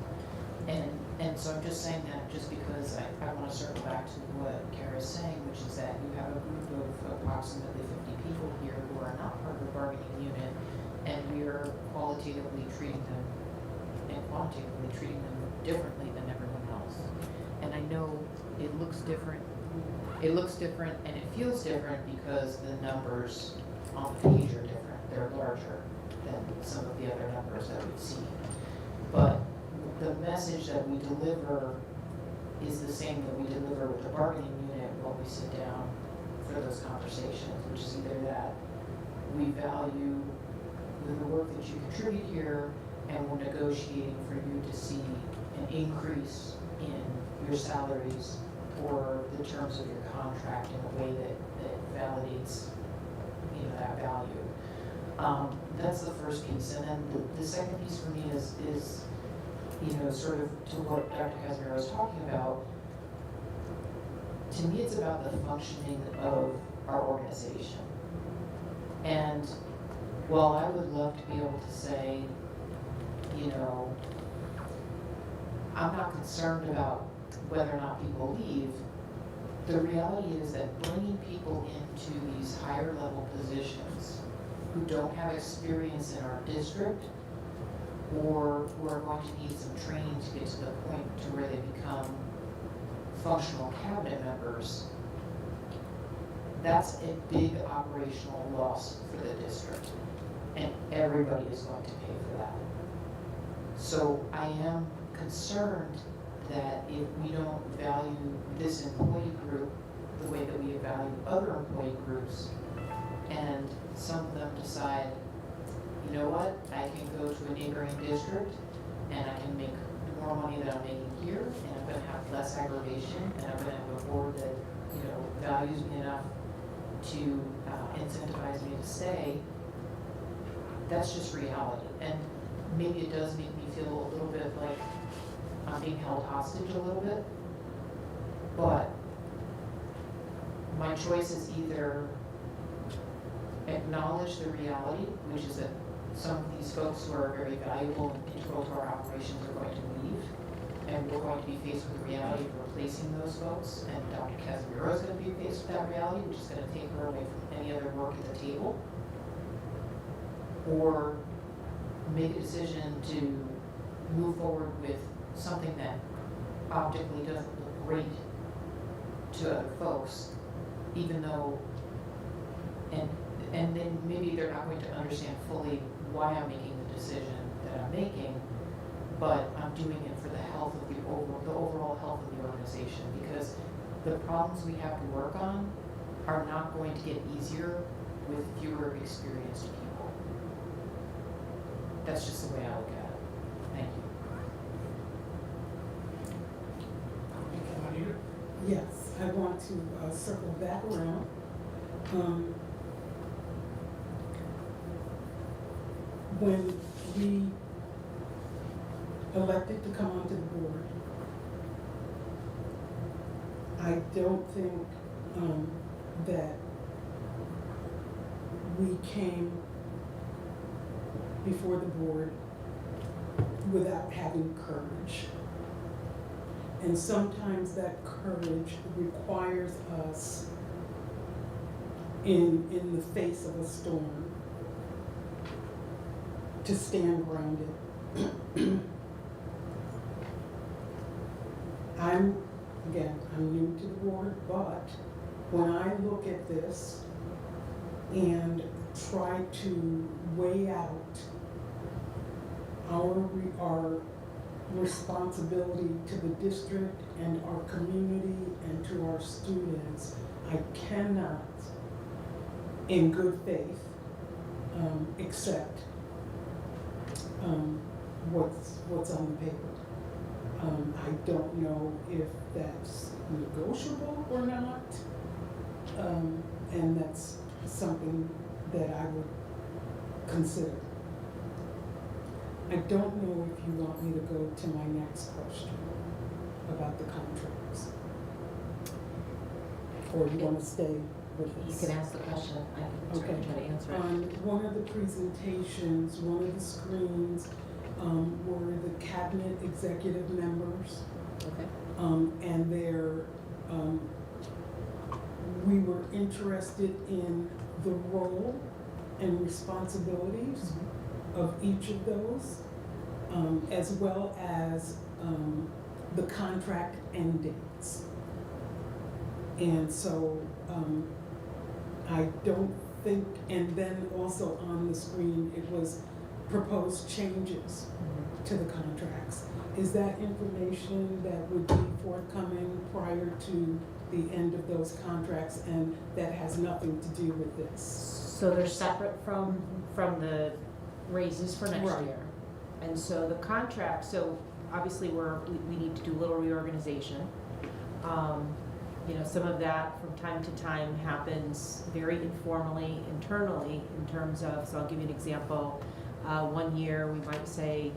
B: And so I'm just saying that just because I want to circle back to what Kara's saying, which is that you have a group of approximately 50 people here who are not part of the bargaining unit, and we are qualitatively treating them and quantitatively treating them differently than everyone else. And I know it looks different. It looks different and it feels different because the numbers on the page are different. They're larger than some of the other numbers that we've seen. But the message that we deliver is the same that we deliver with the bargaining unit when we sit down for those conversations, which is either that we value the work that you contribute here and we're negotiating for you to see an increase in your salaries or the terms of your contract in a way that validates that value. That's the first piece. And then the second piece for me is sort of to what Dr. Casimir was talking about. To me, it's about the functioning of our organization. And while I would love to be able to say, I'm not concerned about whether or not people leave, the reality is that bringing people into these higher level positions who don't have experience in our district or who are going to need some training to get to the point to where they become functional cabinet members, that's a big operational loss for the district, and everybody is going to pay for that. So I am concerned that if we don't value this employee group the way that we value other employee groups, and some of them decide, you know what, I can go to a neighboring district and I can make more money than I'm making here, and I'm gonna have less aggravation, and I'm gonna have a board that, you know, values me enough to incentivize me to stay. That's just reality, and maybe it does make me feel a little bit like I'm being held hostage a little bit, but my choice is either acknowledge the reality, which is that some of these folks who are very valuable and integral to our operations are going to leave, and we're going to be faced with the reality of replacing those folks, and Dr. Casimiro is going to be faced with that reality, which is going to take her away from any other work at the table, or make a decision to move forward with something that optically doesn't look great to other folks, even though, and then maybe they're not going to understand fully why I'm making the decision that I'm making, but I'm doing it for the health of the overall health of the organization, because the problems we have to work on are not going to get easier with fewer experienced people. That's just the way I look at it. Thank you.
F: Yes, I want to circle back around. When we elected to come onto the board, I don't think that we came before the board without having courage. And sometimes that courage requires us in the face of a storm to stand grounded. I'm new to the board, but when I look at this and try to weigh out our responsibility to the district and our community and to our students, I cannot, in good faith, accept what's on the paper. I don't know if that's negotiable or not, and that's something that I would consider. I don't know if you want me to go to my next question about the contracts, or you want to stay with
D: You
F: this.
D: can ask the question, I can
F: Okay.
D: try to answer it.
F: On one of the presentations, one of the screens, were the cabinet executive members,
D: Okay.
F: and we were interested in the role and responsibilities of each of those, as well as the contract end dates. And so I don't think, and then also on the screen, it was proposed changes to the contracts. Is that information that would be forthcoming prior to the end of those contracts, and that has nothing to do with this?
D: So they're separate from the raises for next
F: Right.
D: year. And so the contract, so obviously we need to do a little reorganization. You know, some of that from time to time happens very informally, internally, in terms of, so I'll give you an example. One year we might say,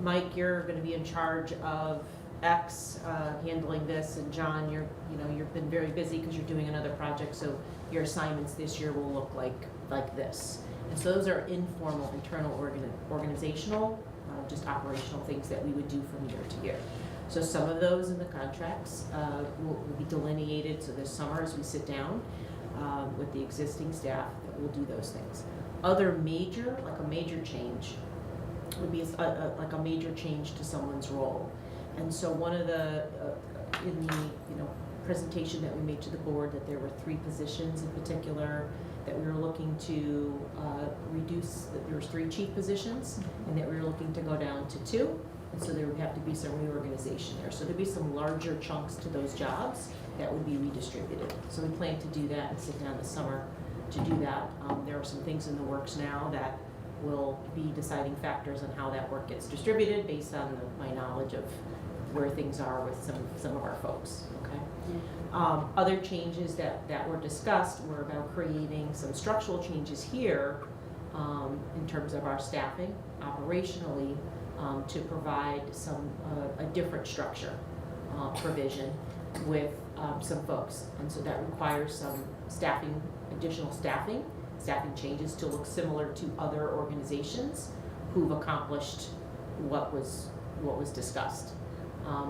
D: Mike, you're gonna be in charge of X, handling this, and John, you've been very busy because you're doing another project, so your assignments this year will look like this. And so those are informal, internal organizational, just operational things that we would do from year to year. So some of those in the contracts will be delineated, so this summer as we sit down with the existing staff, that we'll do those things. Other major, like a major change, would be like a major change to someone's role. And so one of the, in the, presentation that we made to the board, that there were 3 positions in particular that we were looking to reduce, that there was 3 chief positions, and that we were looking to go down to 2. And so there would have to be some reorganization there. So there'd be some larger chunks to those jobs that would be redistributed. So we plan to do that and sit down this summer to do that. There are some things in the works now that will be deciding factors on how that work gets distributed based on my knowledge of where things are with some of our folks, okay? Other changes that were discussed were about creating some structural changes here in terms of our staffing operationally to provide a different structure provision with some folks. And so that requires some additional staffing changes to look similar to other organizations who've accomplished what was discussed.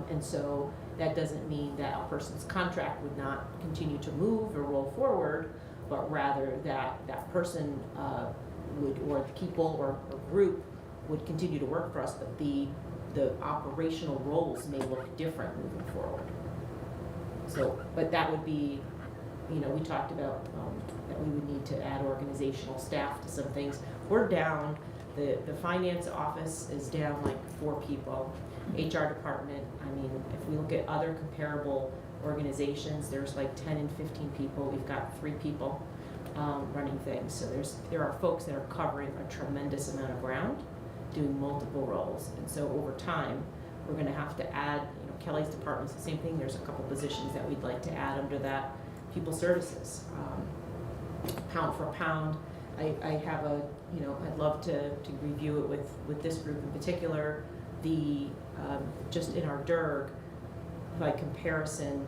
D: And so that doesn't mean that a person's contract would not continue to move or roll forward, but rather that person would, or people or group would continue to work for us, but the operational roles may look different moving forward. So, but that would be, we talked about that we would need to add organizational staff to some things. We're down, the finance office is down like 4 people. HR department, if we look at other comparable organizations, there's like 10 and 15 people. We've got 3 people running things. So there are folks that are covering a tremendous amount of ground, doing multiple roles. And so over time, we're going to have to add, Kelly's department's the same thing. There's a couple positions that we'd like to add under that. People services, pound for pound. I have I'd love to review it with this group in particular. Just in our DIRG, by comparison,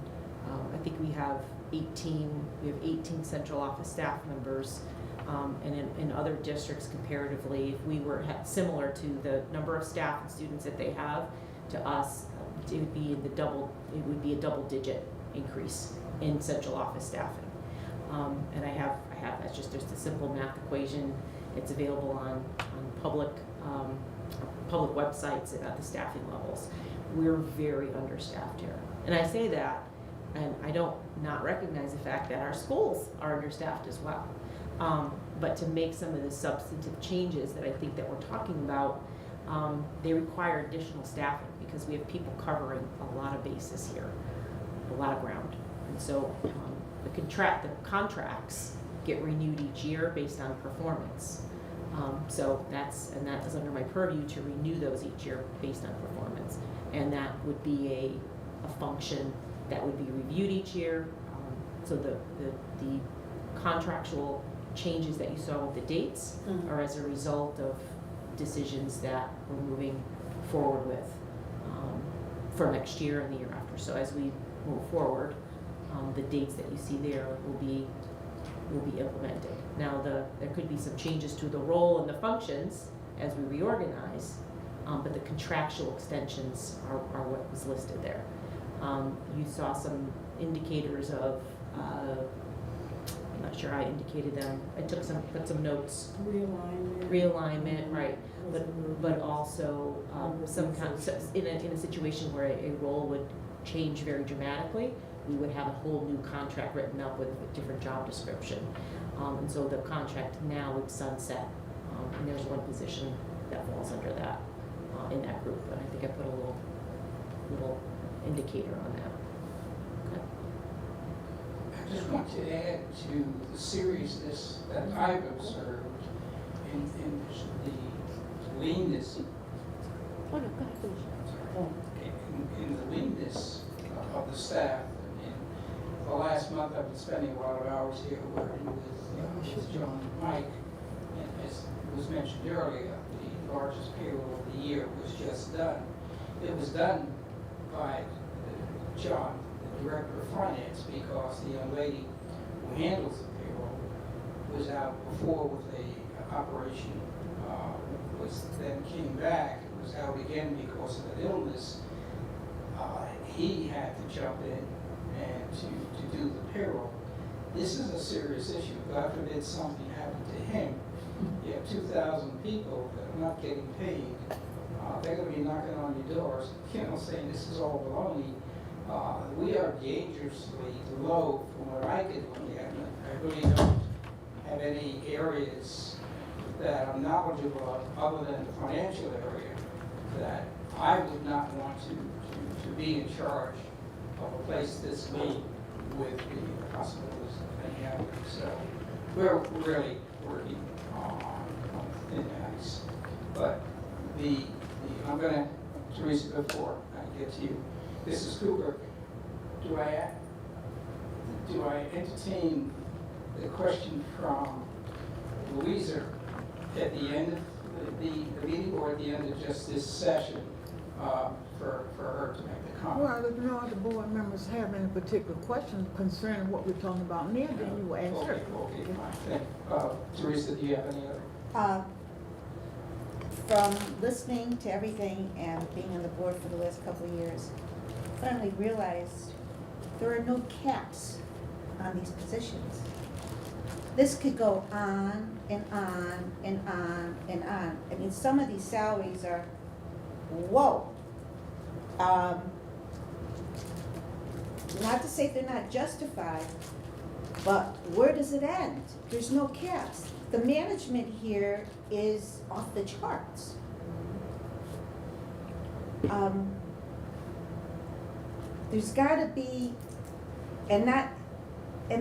D: I think we have 18 central office staff members, and in other districts comparatively, if we were similar to the number of staff and students that they have, to us, it would be a double-digit increase in central office staffing. And I have that's just a simple math equation. It's available on public websites about the staffing levels. We're very understaffed here. And I say that, and I don't not recognize the fact that our schools are understaffed as well. But to make some of the substantive changes that I think that we're talking about, they require additional staffing because we have people covering a lot of bases here, a lot of ground. And so the contracts get renewed each year based on performance. So that is under my purview to renew those each year based on performance. And that would be a function that would be reviewed each year. So the contractual changes that you saw with the dates are as a result of decisions that we're moving forward with for next year and the year after. So as we move forward, the dates that you see there will be implemented. Now there could be some changes to the role and the functions as we reorganize, but the contractual extensions are what was listed there. You saw some indicators of, I'm not sure I indicated them. I put some notes. Realignment, right? But also some kind of, in a situation where a role would change very dramatically, we would have a whole new contract written up with a different job description. And so the contract now would sunset. And there's one position that falls under that in that group. And I think I put a little indicator on that. Okay.
A: I just want to add to the seriousness that I've observed in the leanness.
H: Oh, no, go ahead, finish.
A: In the leanness of the staff. The last month I've been spending a lot of hours here working with John and Mike, and as was mentioned earlier, the largest payroll of the year was just done. It was done by John, the Director of Finance, because the young lady who handles the payroll was out before with a operation, then came back, was out again because of an illness. He had to jump in and to do the payroll. This is a serious issue. God forbid something happened to him. you have 2,000 people that are not getting paid. They're gonna be knocking on your doors, saying this is all baloney. We are dangerously low from what I could look at. I really don't have any areas that I'm knowledgeable of, other than the financial area, that I would not want to be in charge of a place this big with the hospitals and having. So we're really working on thin ice. But I'm gonna, Teresa, before I get to you, this is Cooper. Do I entertain the question from Louisa at the end of the meeting, or at the end of just this session, for her to make the comment?
G: Well, if no other board members have any particular questions concerning what we're talking about now, then you will ask her.
A: Okay, fine. Teresa, do you have any other?
H: From listening to everything and being on the board for the last couple of years, finally realized there are no caps on these positions. This could go on and on and on and on. I mean, some of these salaries are, whoa. Not to say they're not justified, but where does it end? There's no caps. The management here is off the charts. There's gotta be, and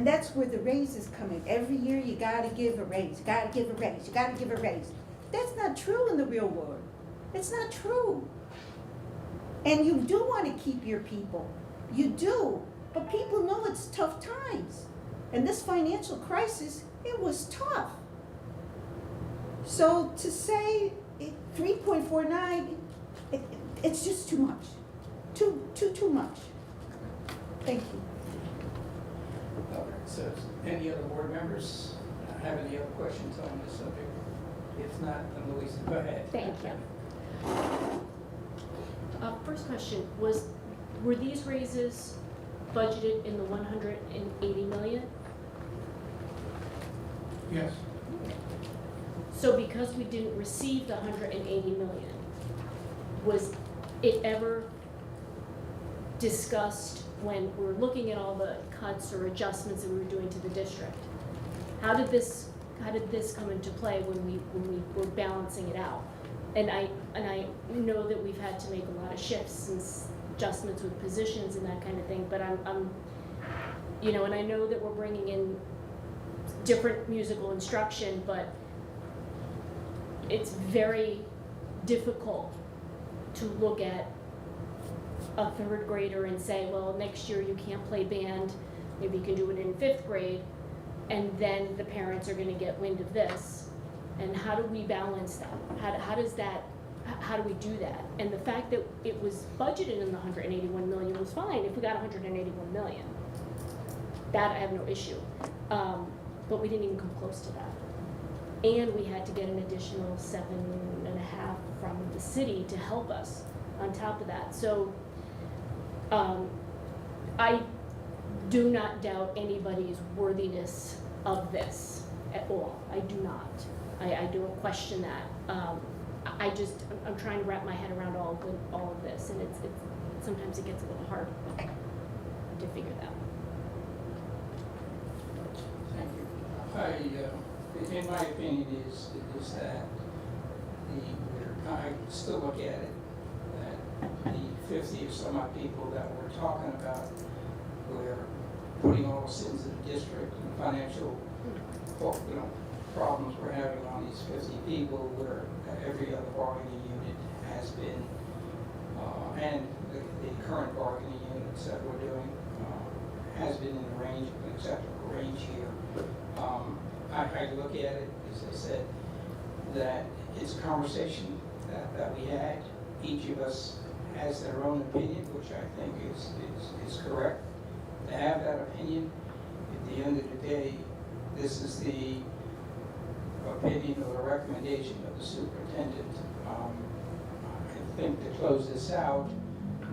H: that's where the raises come in. Every year you gotta give a raise, you gotta give a raise, you gotta give a raise. That's not true in the real world. It's not true. And you do wanna keep your people. You do. But people know it's tough times. And this financial crisis, it was tough. So to say 3.49, it's just too much. Too much. Thank you.
A: All right, so any other board members have any other questions on this subject? If not, then Louisa, go ahead.
J: Thank you. First question, were these raises budgeted in the 180 million?
C: Yes.
J: So because we didn't receive the 180 million, was it ever discussed when we were looking at all the cuts or adjustments that we were doing to the district? How did this come into play when we were balancing it out? And I know that we've had to make a lot of shifts and adjustments with positions and that kind of thing, but I'm and I know that we're bringing in different musical instruction, but it's very difficult to look at a third grader and say, well, next year you can't play band, maybe you can do it in fifth grade, and then the parents are gonna get wind of this. And how do we balance that? How do we do that? And the fact that it was budgeted in the 181 million was fine if we got 181 million. That I have no issue. But we didn't even come close to that. And we had to get an additional 7.5 from the city to help us on top of that. So I do not doubt anybody's worthiness of this at all. I do not. I don't question that. I'm trying to wrap my head around all of this, and it's sometimes it gets a little hard to figure that out.
A: Thank you. In my opinion, is that I still look at it, that the 50 or some odd people that we're talking about, we're putting all this into the district and financial, problems we're having on these 50 people, where every other bargaining unit has been, and the current bargaining units that we're doing has been in the range, an acceptable range here. I look at it, as I said, that it's a conversation that we had. Each of us has their own opinion, which I think is correct. To have that opinion, at the end of the day, this is the opinion or a recommendation of the superintendent. I think to close this out,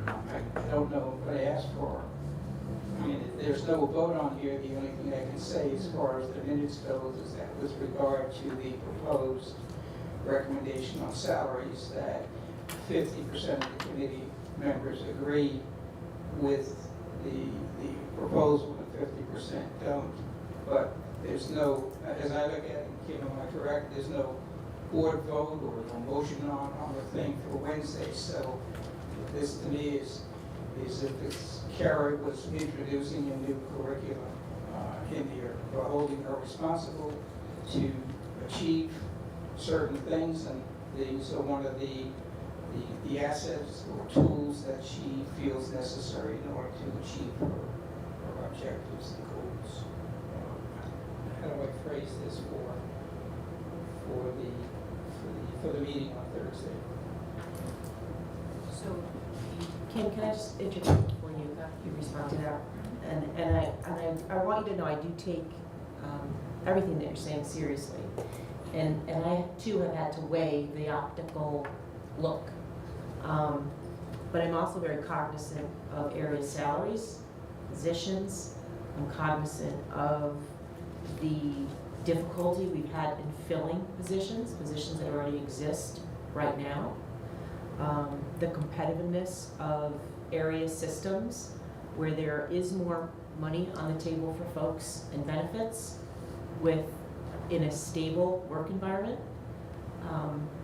A: I don't know what I asked for. I mean, there's no vote on here, the only thing I can say as far as the minutes goes is that with regard to the proposed recommendation on salaries, that 50% of the committee members agree with the proposal and 50% don't. But there's no, as I look at it, Kim, am I correct, there's no board vote or no motion on the thing for Wednesday, so this to me is if it's Carrie was introducing a new curriculum in here, but holding her responsible to achieve certain things, and these are one of the assets or tools that she feels necessary in order to achieve her objectives and goals. How do I phrase this for the meeting on Thursday?
D: So, Kim, can I just interject before you respond to that? And I want you to know I do take everything that you're saying seriously. And I too have had to weigh the optical look. But I'm also very cognizant of area salaries, positions. I'm cognizant of the difficulty we've had in filling positions that already exist right now. The competitiveness of area systems where there is more money on the table for folks and benefits in a stable work environment.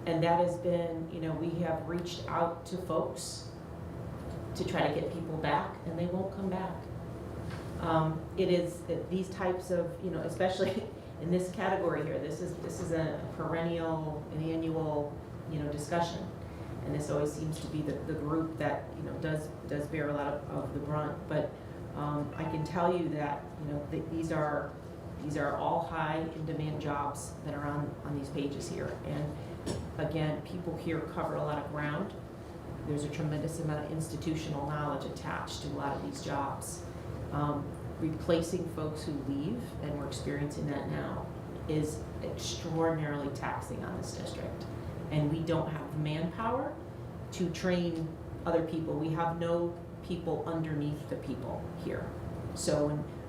D: And that has been, we have reached out to folks to try to get people back, and they won't come back. It is these types of, especially in this category here, this is a perennial, an annual, discussion. And this always seems to be the group that, does bear a lot of the brunt. But I can tell you that, these are all high in demand jobs that are on these pages here. And again, people here cover a lot of ground. There's a tremendous amount of institutional knowledge attached to a lot of these jobs. Replacing folks who leave, and we're experiencing that now, is extraordinarily taxing on this district. And we don't have the manpower to train other people. We have no people underneath the people here. So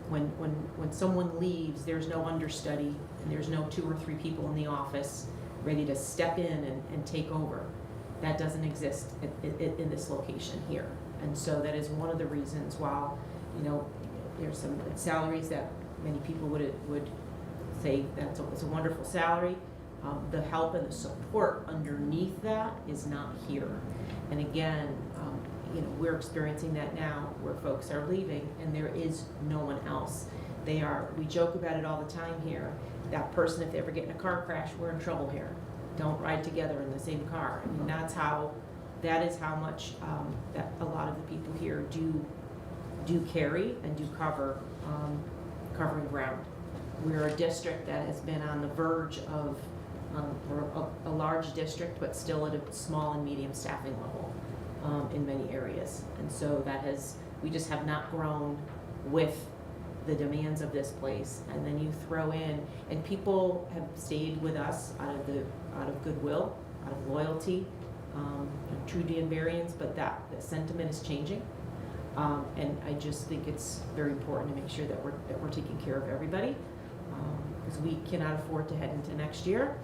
D: when someone leaves, there's no understudy, and there's no 2 or 3 people in the office ready to step in and take over. That doesn't exist in this location here. And so that is one of the reasons why, there's some salaries that many people would say it's a wonderful salary. The help and the support underneath that is not here. And again, we're experiencing that now where folks are leaving and there is no one else. We joke about it all the time here. That person, if they ever get in a car crash, we're in trouble here. Don't ride together in the same car. I mean, that is how much that a lot of the people here do carry and do covering ground. We're a district that has been on the verge of we're a large district, but still at a small and medium staffing level in many areas. And so we just have not grown with the demands of this place. And then you throw in, and people have stayed with us out of goodwill, out of loyalty, true Danburyans, but that sentiment is changing. And I just think it's very important to make sure that we're taking care of everybody, because we cannot afford to head into next year.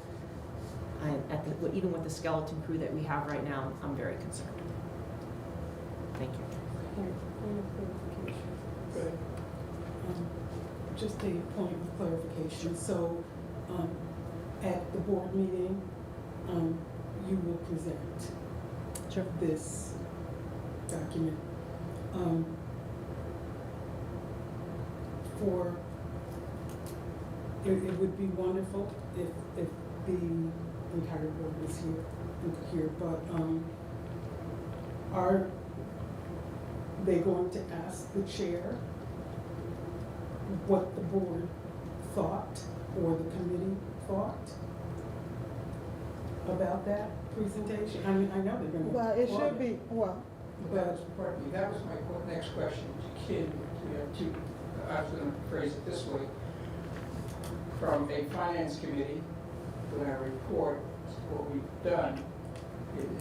D: Even with the skeleton crew that we have right now, I'm very concerned. Thank you.
A: Good.
F: Just a point of clarification. So, at the board meeting, you will present this document. It would be wonderful if the entire board was here, but are they going to ask the chair what the board thought or the committee thought about that presentation? I mean, I know they're going to.
G: Well, it should be,
A: That was my next question to Kim. I was going to phrase it this way. From a finance committee, when I report what we've done,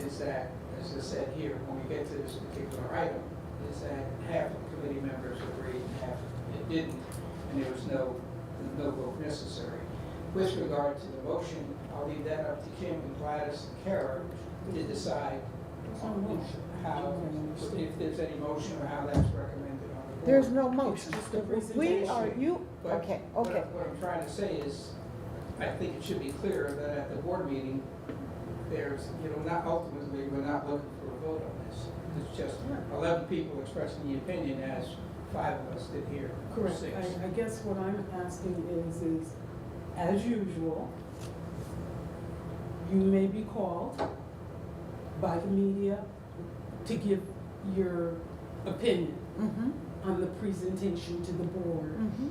A: is that as I said here, when we get to this particular item, is that half of the committee members agreed and half it didn't, and there was no vote necessary. With regard to the motion, I'll leave that up to Kim and Gladys and Kara to decide how, if there's any motion or how that's recommended on the board.
G: There's no
F: It's
G: motion.
F: just a
G: We are,
F: presentation.
G: you,
A: But
G: okay,
A: what
G: okay.
A: What I'm trying to say is, I think it should be clear that at the board meeting, there's, not ultimately, we're not looking for a vote on this. It's just 11 people expressing the opinion, as 5 of us did here, or
F: Correct.
A: 6.
F: I guess what I'm asking is, as usual, you may be called by the media to give your opinion
G: Mm-hmm,
F: on the presentation to the board
G: mm-hmm.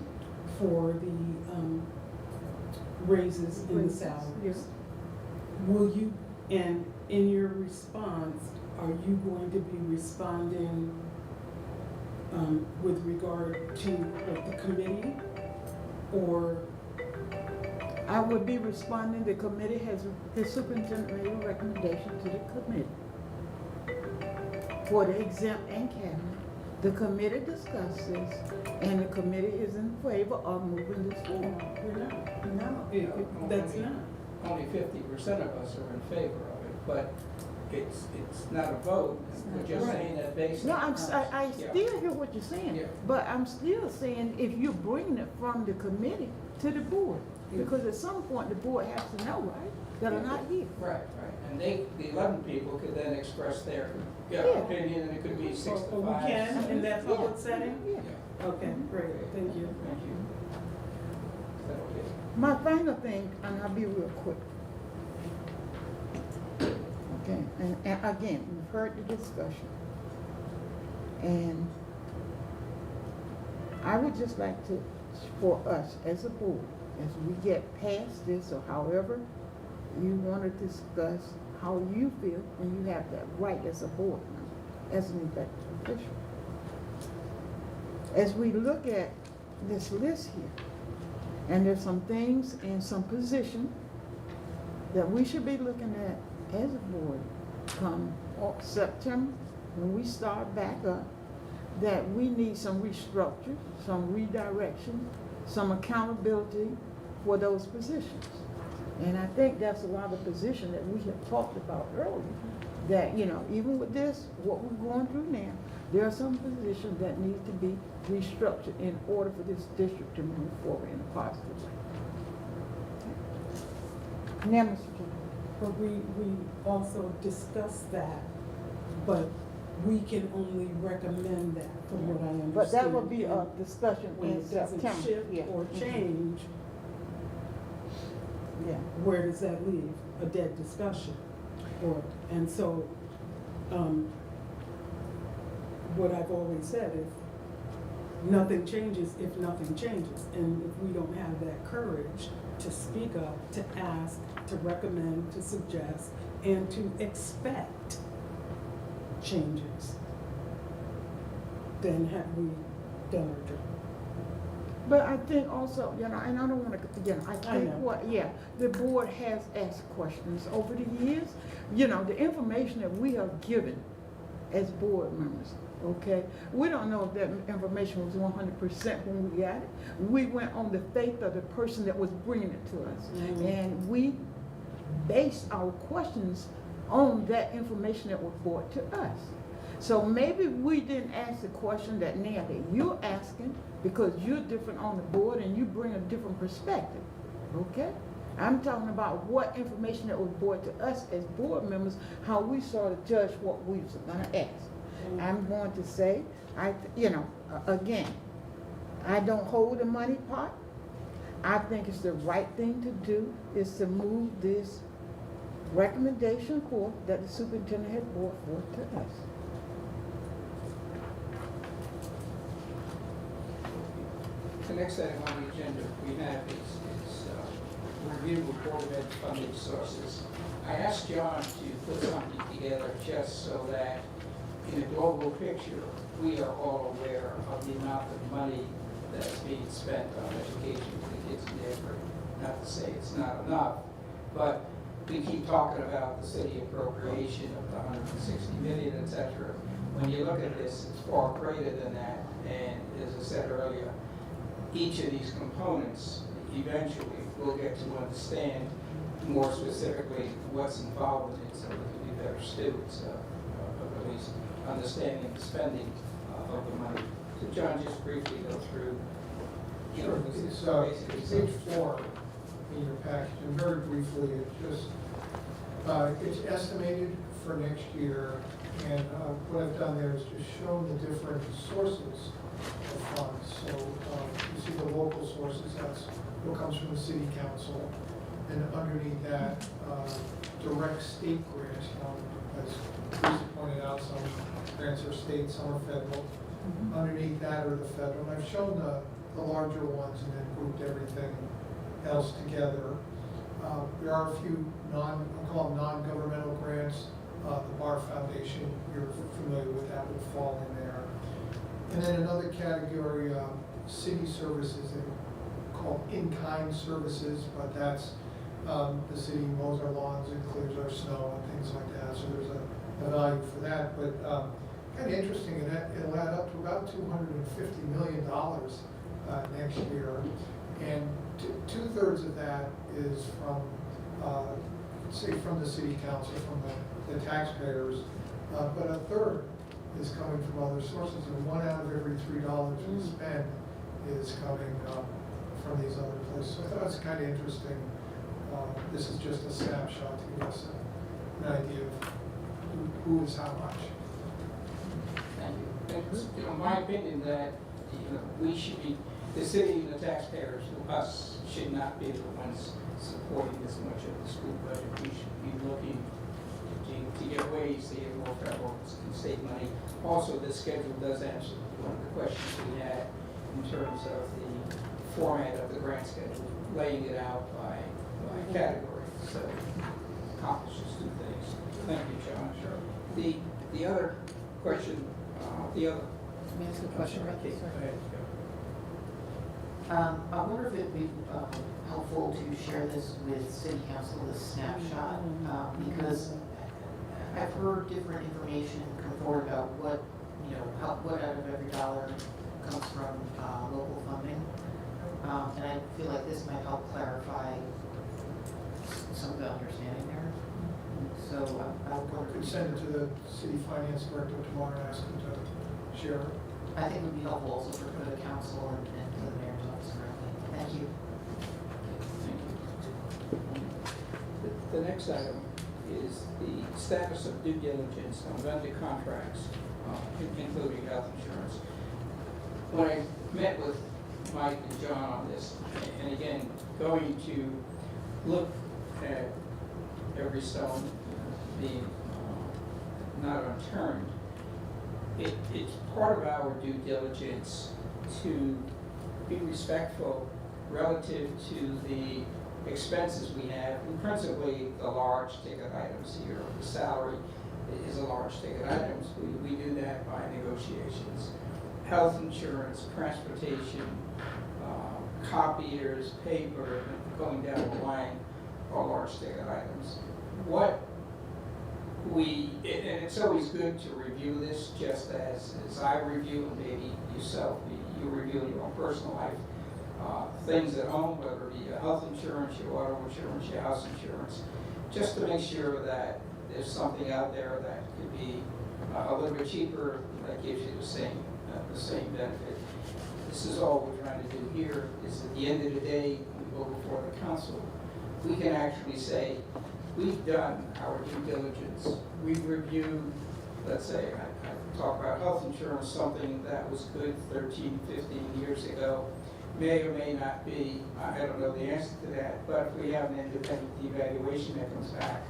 F: for the raises in the
G: Raises,
F: salaries.
G: yes.
F: Will you, and in your response, are you going to be responding with regard to what the committee, or?
G: I would be responding, the committee has, the superintendent made a recommendation to the committee for the exempt and cabinet. The committee discussed this, and the committee is in favor of moving this forward.
F: We're not.
G: No.
F: That's not.
A: Only 50% of us are in favor of it, but it's not a vote. We're just
F: Right.
A: saying that based
G: No,
A: on.
G: I
A: Yeah.
G: still hear what you're saying,
A: Yeah.
G: but I'm still saying if you're bringing it from the committee to the board, because at some point the board has to know, right, that are not here.
A: Right. And the 11 people could then express their
G: Yeah.
A: opinion, and it could be 6 to 5.
F: We can in that public
G: Yeah.
F: setting?
G: Yeah.
F: Okay, great, thank you.
A: Thank you. Is that okay?
G: My final thing, and I'll be real quick. Okay, and again, we've heard the discussion. And I would just like to, for us as a board, as we get past this or however you want to discuss how you feel, and you have that right as a board member, as an elected official. As we look at this list here, and there's some things and some positions that we should be looking at as a board come September, when we start back up, that we need some restructure, some redirection, some accountability for those positions. And I think that's a lot of positions that we have talked about earlier, that, even with this, what we're going through now, there are some positions that need to be restructured in order for this district to move forward in a positive way. Now, Mr. Chairman.
F: But we also discussed that, but we can only recommend that, from what I understand.
G: But that will be a discussion
F: When
G: in
F: it doesn't
G: September.
F: shift
G: Yeah.
F: or change,
G: Yeah.
F: where does that leave? A dead discussion. And so, what I've always said, if nothing changes, and if we don't have that courage to speak up, to ask, to recommend, to suggest, and to expect changes, then have we done our job?
G: But I think also, and I don't want to, I think
F: know.
G: the board has asked questions over the years. The information that we have given as board members, okay? We don't know if that information was 100% when we got it. We went on the faith of the person that was bringing it to us.
F: Mhm.
G: And we based our questions on that information that was brought to us. So maybe we didn't ask the question that now that you're asking, because you're different on the board and you bring a different perspective, okay? I'm talking about what information that was brought to us as board members, how we sort of judge what we was gonna ask. I'm going to say, again, I don't hold the money part. I think it's the right thing to do is to move this recommendation forth that the superintendent had brought forth to us.
A: The next item on the agenda we have is review of Board of Ed funding sources. I asked John to put something together just so that in a global picture, we are all aware of the amount of money that's being spent on education for the kids in Danbury. Not to say it's not enough, but we keep talking about the city appropriation of the 160 million, et cetera. When you look at this, it's far greater than that, and as I said earlier, each of these components eventually will get to understand more specifically what's involved in it, so we can be better stewards of at least understanding the spending of the money. So John, just briefly go through.
C: Sure, it's page 4 in your package, and very briefly, it's estimated for next year, and what I've done there is just shown the different sources of funds. So you see the local sources, that's what comes from the city council, and underneath that, direct state grants, as Lisa pointed out, some grants are state, some are federal. Underneath that are the federal, and I've shown the larger ones and then grouped everything else together. There are a few I'll call them non-governmental grants. The Bar Foundation, you're familiar with, that would fall in there. And then another category, city services, called in-kind services, but that's the city mows our lawns and clears our snow and things like that, so there's a value for that. But kind of interesting, it'll add up to about $250 million next year, and 2/3 of that is from, say, from the city council, from the taxpayers, but 1/3 is coming from other sources, and 1 out of every $3 we spend is coming from these other places. So I thought it was kind of interesting. This is just a snapshot to give us an idea of who is how much.
A: Thank you. It's, in my opinion, that we should be, the city and the taxpayers, us, should not be the ones supporting this much of the school budget. We should be looking to get ways to get more federal and state money. Also, this schedule does answer one of the questions we had in terms of the format of the grant schedule, laying it out by category. So it accomplishes 2 things. Thank you, John. Sure. The other question,
B: May I ask a question about this?
A: Go ahead.
B: I wonder if it'd be helpful to share this with city council, this snapshot, because I've heard different information come forward about what, what out of every dollar comes from local funding. And I feel like this might help clarify some of the understanding there. So I would
C: I
B: wonder,
C: could send it to the city finance director tomorrow and ask him to share it.
B: I think it would be helpful also for the council and to the mayor's office directly. Thank you.
A: Thank you. The next item is the status of due diligence on vendor contracts, including health insurance. When I met with Mike and John on this, and again, going to look at every stone being not unturned, it's part of our due diligence to be respectful relative to the expenses we have, and principally the large ticket items here. The salary is a large ticket items. We do that by negotiations. Health insurance, transportation, copiers, paper, going down the line are large ticket items. And it's always good to review this, just as I review, and maybe yourself, you review in your own personal life, things at home, whether it be your health insurance, your auto insurance, your house insurance, just to make sure that there's something out there that could be a little bit cheaper, that gives you the same benefit. This is all we're trying to do here, is at the end of the day, when we go before the council, we can actually say, we've done our due diligence. We've reviewed, let's say, I talk about health insurance, something that was good 13, 15 years ago, may or may not be, I don't know the answer to that, but if we have an independent evaluation that comes back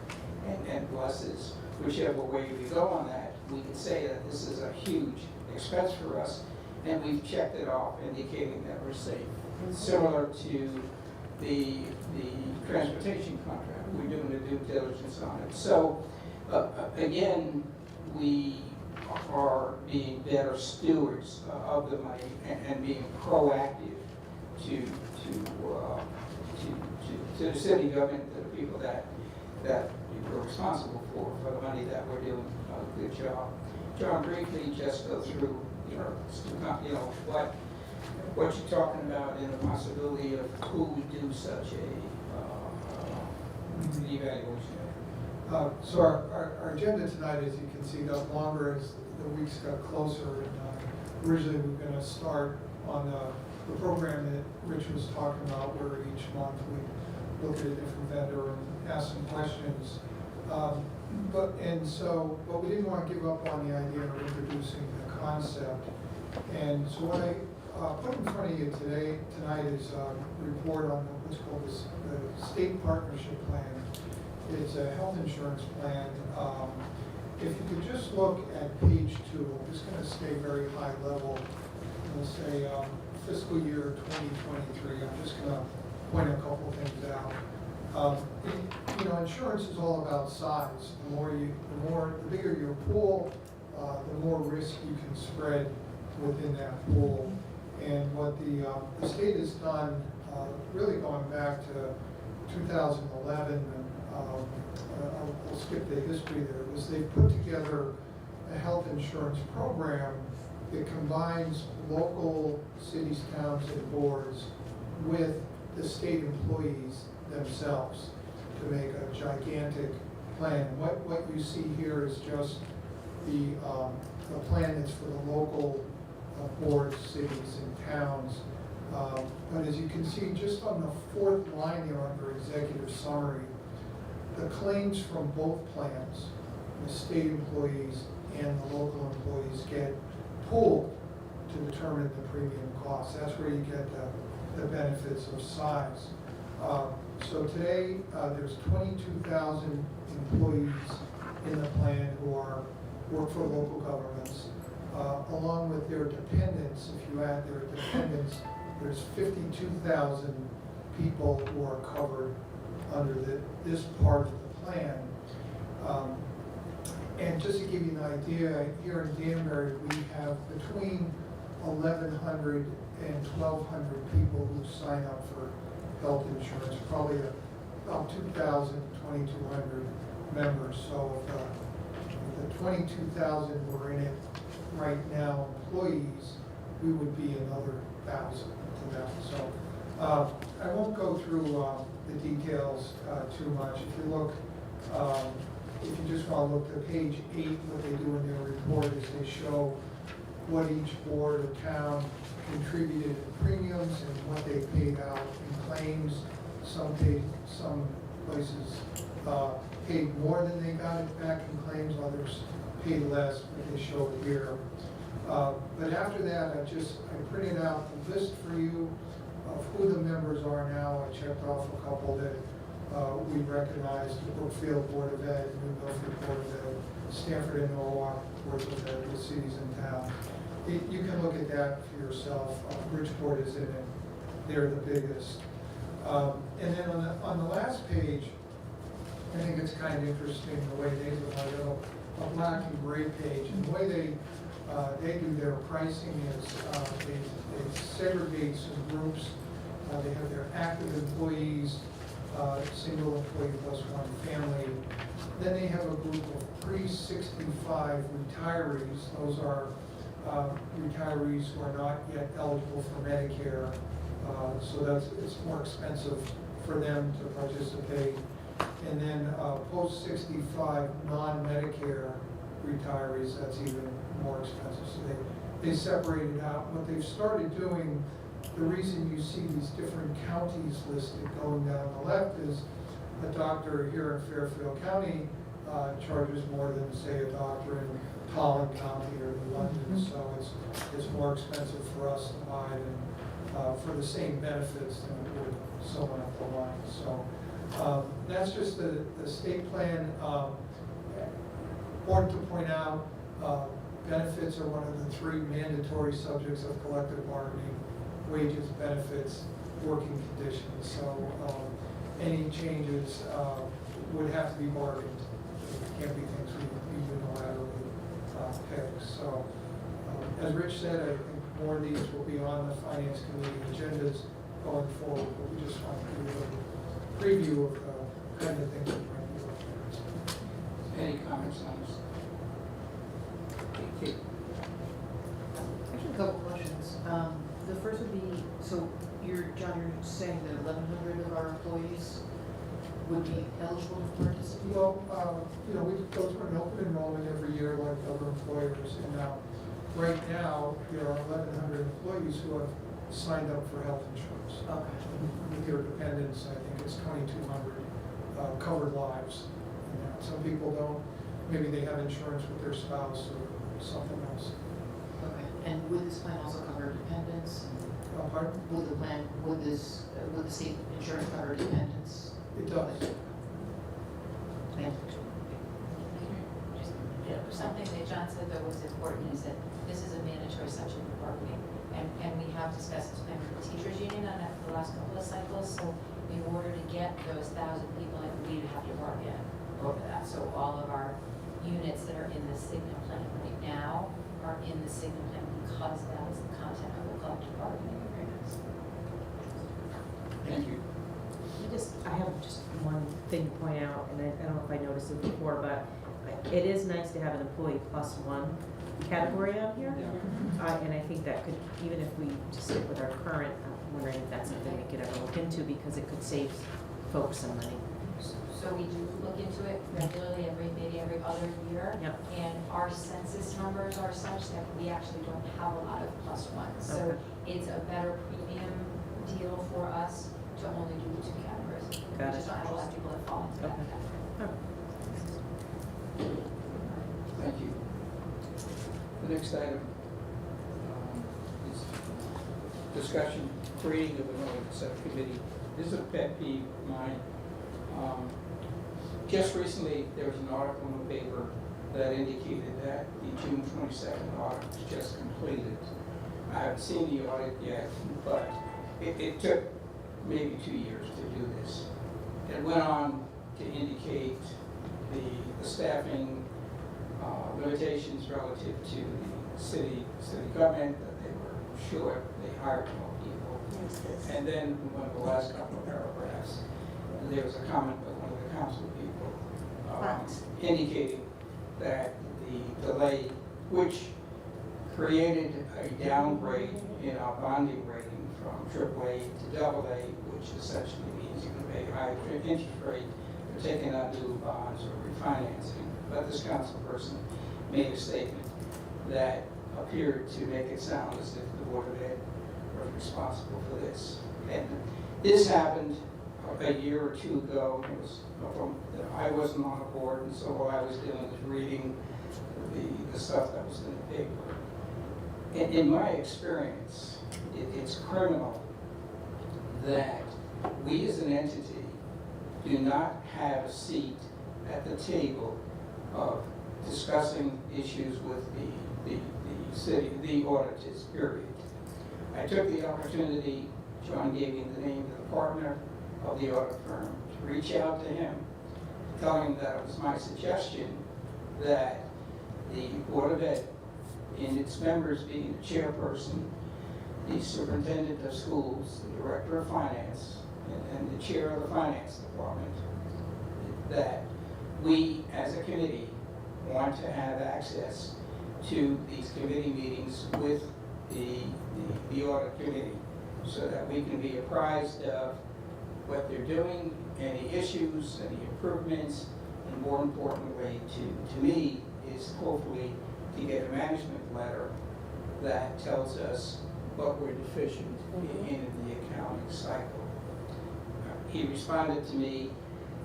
A: and blesses whichever way we go on that, we can say that this is a huge expense for us, and we've checked it off, indicating that we're safe. Similar to the transportation contract, we're doing the due diligence on it. So, again, we are being better stewards of the money and being proactive to the city government, to the people that that you're responsible for the money that we're doing a good job. John, briefly just go through, what you're talking about in the possibility of who would do such a evaluation.
C: So our agenda tonight, as you can see, got longer as the weeks got closer. And originally, we were going to start on the program that Rich was talking about, where each month we look at a different vendor and ask some questions. But we didn't want to give up on the idea of introducing the concept. And so what I put in front of you tonight is a report on what's called the State Partnership Plan. It's a health insurance plan. If you could just look at page 2, I'm just going to stay very high level. We'll say fiscal year 2023. I'm just going to point a couple things out. Insurance is all about size. The bigger your pool, the more risk you can spread within that pool. And what the state has done, really going back to 2011, and I'll skip the history there, was they put together a health insurance program that combines local cities, towns, and boards with the state employees themselves to make a gigantic plan. What you see here is just the plan that's for the local boards, cities, and towns. But as you can see, just on the 4th line here under executive summary, the claims from both plans, the state employees and the local employees, get pooled to determine the premium cost. That's where you get the benefits of size. So today, there's 22,000 employees in the plan who work for local governments. Along with their dependents, if you add their dependents, there's 52,000 people who are covered under this part of the plan. And just to give you an idea, here in Danbury, we have between 1,100 and 1,200 people who sign up for health insurance, probably about 2,000, 2,200 members. So if the 22,000 were in it right now, employees, we would be another 1,000 to them. So I won't go through the details too much. If you look, if you just want to look to page 8, what they do in their report is they show what each board or town contributed in premiums and what they paid out in claims. Some places paid more than they got it back in claims, others paid less, but they show it here. But after that, I printed out the list for you of who the members are now. I checked off a couple that we recognized: the Brookfield Board of Ed, New Milford Board of Ed, Stanford and Norwalk Boards of Ed, the cities and towns. You can look at that for yourself. Bridgeport is in it. They're the biggest. And then on the last page, I think it's kind of interesting the way they do a black and gray page. And the way they do their pricing is they segregate some groups. They have their active employees, single employee plus one family. Then they have a group of pre-65 retirees. Those are retirees who are not yet eligible for Medicare. So it's more expensive for them to participate. And then post-65 non-Medicare retirees, that's even more expensive. So they separate it out. What they've started doing, the reason you see these different counties listed going down the left is a doctor here in Fairfield County charges more than, say, a doctor in Holland County or London. So it's more expensive for us to buy than for the same benefits than it would someone up the line. So that's just the state plan. Important to point out, benefits are one of the 3 mandatory subjects of collective bargaining: wages, benefits, working conditions. So any changes would have to be bargained. It can't be things we unilaterally pick. So as Rich said, I think more of these will be on the Finance Committee agendas going forward, but we just want to give you a preview of the kind of things we might be looking
A: Any comments on this? Okay.
B: Actually, a couple questions. The first would be, so John, you're saying that 1,100 of our employees would be eligible to participate?
C: Well, we go through an open enrollment every year like other employers, and right now, there are 1,100 employees who have signed up for health insurance.
B: Okay.
C: With their dependents, I think it's 2,200 covered lives. And some people don't, maybe they have insurance with their spouse or something else.
B: Okay. And would this plan also cover dependents?
C: Pardon?
B: Would the state insurance cover dependents?
C: It does.
B: Thank you.
K: Something that John said that was important is that this is a mandatory section of bargaining. And we have discussed this plan with the teachers union on that for the last couple of cycles. So in order to get those 1,000 people, we have to bargain over that. So all of our units that are in the Cigna plan right now are in the Cigna plan because that is the content of the collective bargaining agreements.
A: Thank you.
D: I have just one thing to point out, and I don't know if I noticed it before, but it is nice to have an employee plus one category out here. And I think that could, even if we just stick with our current, I'm wondering if that's something we could ever look into, because it could save folks some money.
K: So we do look into it regularly, maybe every other year.
D: Yep.
K: And our census numbers are such that we actually don't have a lot of plus ones. So
D: Okay.
K: it's a better premium deal for us to only do the two categories.
D: Got
K: We just
D: it.
K: don't have a lot of people that fall into that
D: Okay.
K: category.
A: Thank you. The next item is discussion, creating of an audit subcommittee. This is a pet peeve of mine. Just recently, there was an article in the paper that indicated that the June 22nd audit was just completed. I haven't seen the audit yet, but it took maybe 2 years to do this. It went on to indicate the staffing limitations relative to the city government, that they were short, they hired more people. And then one of the last couple of paragraphs, there was a comment by one of the council people indicating that the delay, which created a downgrade in our bonding rating from AAA to AA, which essentially means you can pay a higher interest rate for taking out new bonds or refinancing. But this council person made a statement that appeared to make it sound as if the Board of Ed was responsible for this. And this happened a year or two ago. It was I wasn't on the board, and so all I was doing was reading the stuff that was in the paper. In my experience, it's criminal that we as an entity do not have a seat at the table of discussing issues with the city, the auditors, period. I took the opportunity, John gave me the name of the partner of the audit firm, to reach out to him, telling him that it was my suggestion that the Board of Ed, in its members being the chairperson, the superintendent of schools, the director of finance, and the chair of the finance department, that we as a committee want to have access to these committee meetings with the audit committee, so that we can be apprised of what they're doing, any issues, any improvements, and more importantly, to me, is hopefully to get a management letter that tells us what we're deficient in the accounting cycle. He responded to me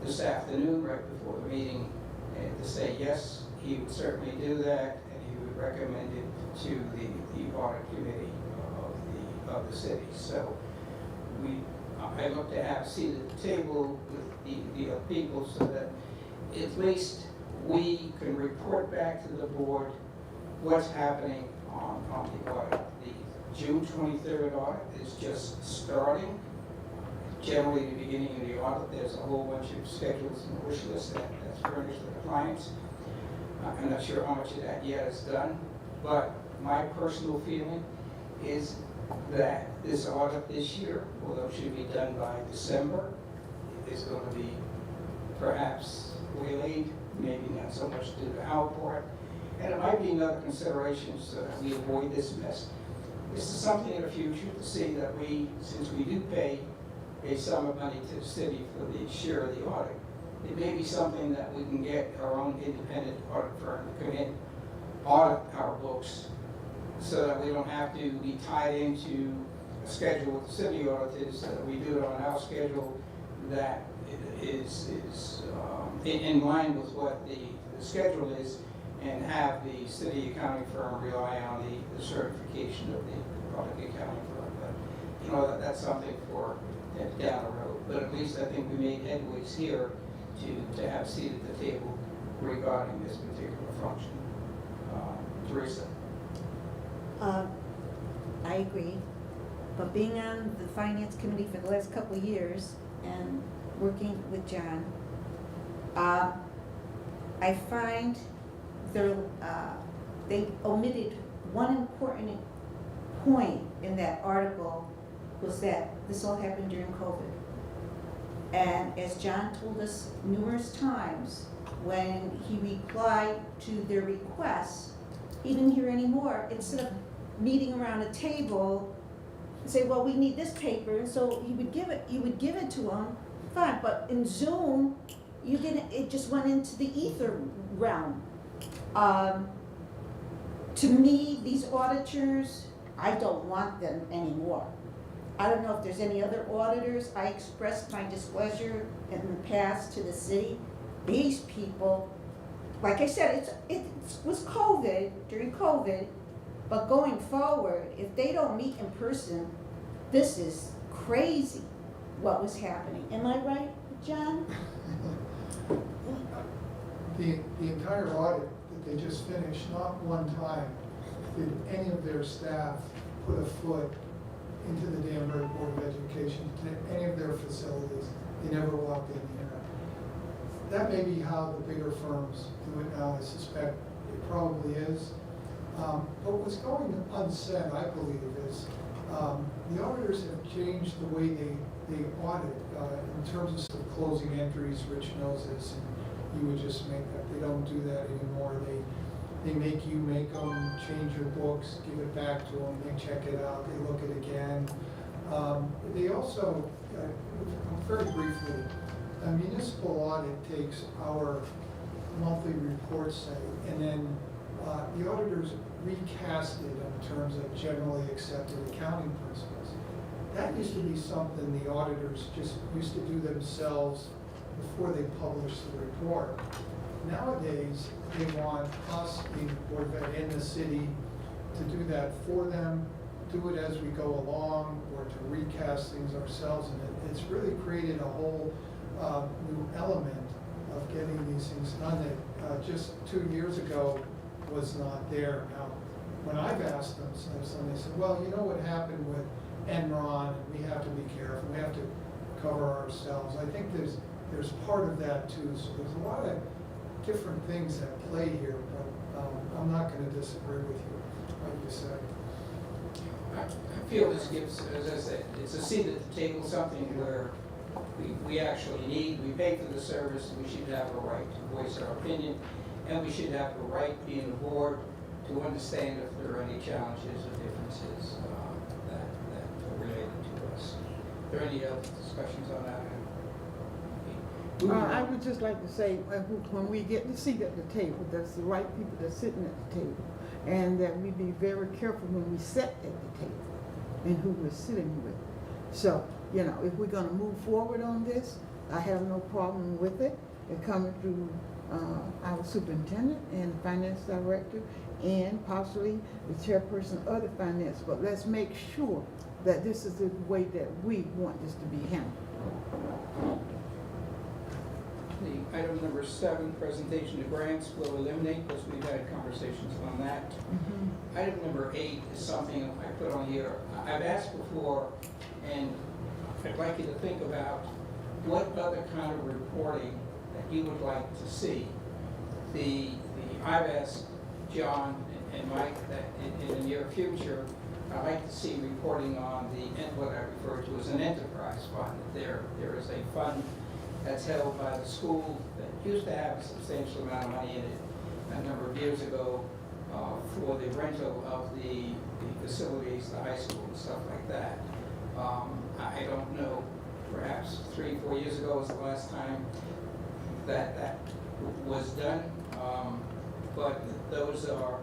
A: this afternoon, right before the meeting, and to say yes, he would certainly do that, and he would recommend it to the audit committee of the city. So I look to have a seat at the table with the people, so that at least we can report back to the board what's happening on the audit. The June 23rd audit is just starting. Generally, the beginning of the audit, there's a whole bunch of schedules and wish lists that's furnished to the clients. I'm not sure how much of that yet is done, but my personal feeling is that this audit this year, although it should be done by December, is going to be perhaps waylaid maybe not so much to the our part. And it might be another consideration so that we avoid this mess. This is something in the future to see that we, since we do pay a sum of money to the city for the share of the audit, it may be something that we can get our own independent audit firm to come in, audit our books, so that we don't have to be tied into a schedule with the city auditors, that we do it on our schedule that is in line with what the schedule is, and have the city accounting firm rely on the certification of the public accounting firm. But, you know, that's something for down the road. But at least I think we made headways here to have a seat at the table regarding this particular function. Teresa?
H: I agree, but being on the finance committee for the last couple of years and working with John, I find they omitted one important point in that article, was that this all happened during COVID. And as John told us numerous times, when he replied to their requests, he didn't hear any more. Instead of meeting around a table and say, well, we need this paper, and so you would give it to him, fine, but in Zoom, it just went into the ether realm. To me, these auditors, I don't want them anymore. I don't know if there's any other auditors. I expressed my displeasure in the past to the city. These people, like I said, it was COVID, during COVID, but going forward, if they don't meet in person, this is crazy what was happening. Am I right, John?
C: The entire audit that they just finished, not one time did any of their staff put a foot into the Danbury Board of Education, to any of their facilities. They never walked in here. That may be how the bigger firms do it now. I suspect it probably is. But what's going unsaid, I believe, is the auditors have changed the way they audit in terms of closing entries. Rich knows this, and you would just make that. They don't do that anymore. They make you make them change your books, give it back to them, they check it out, they look at it again. They also, very briefly, a municipal audit takes our monthly report, say, and then the auditors recast it in terms of generally accepted accounting principles. That used to be something the auditors just used to do themselves before they published the report. Nowadays, they want us, the Board of Ed and the city, to do that for them, do it as we go along, or to recast things ourselves. And it's really created a whole new element of getting these things done that just 2 years ago was not there. Now, when I've asked them, they said, well, you know what happened with Enron, and we have to be careful, we have to cover ourselves. I think there's part of that too. So there's a lot of different things at play here, but I'm not going to disagree with you, like you said.
A: I feel this gives, as I said, it's a seat at the table, something where we actually need, we pay for the service, we should have a right to voice our opinion, and we should have the right, being the board, to understand if there are any challenges or differences that are related to us. Are there any other discussions on that?
G: I would just like to say, when we get the seat at the table, that's the right people that's sitting at the table, and that we be very careful when we sit at the table and who we're sitting with. So, you know, if we're going to move forward on this, I have no problem with it. It's coming through our superintendent and finance director, and possibly the chairperson of the finance. But let's make sure that this is the way that we want this to be handled.
A: The item number 7, presentation of grants, will eliminate, because we've had conversations on that. Item number 8 is something I put on here. I've asked before, and I'd like you to think about what other kind of reporting that you would like to see. I've asked John and Mike that in the near future, I'd like to see reporting on what I refer to as an enterprise fund. There is a fund that's held by the school that used to have a substantial amount of money in it a number of years ago for the rental of the facilities, the high school and stuff like that. I don't know, perhaps 3-4 years ago was the last time that was done. But those are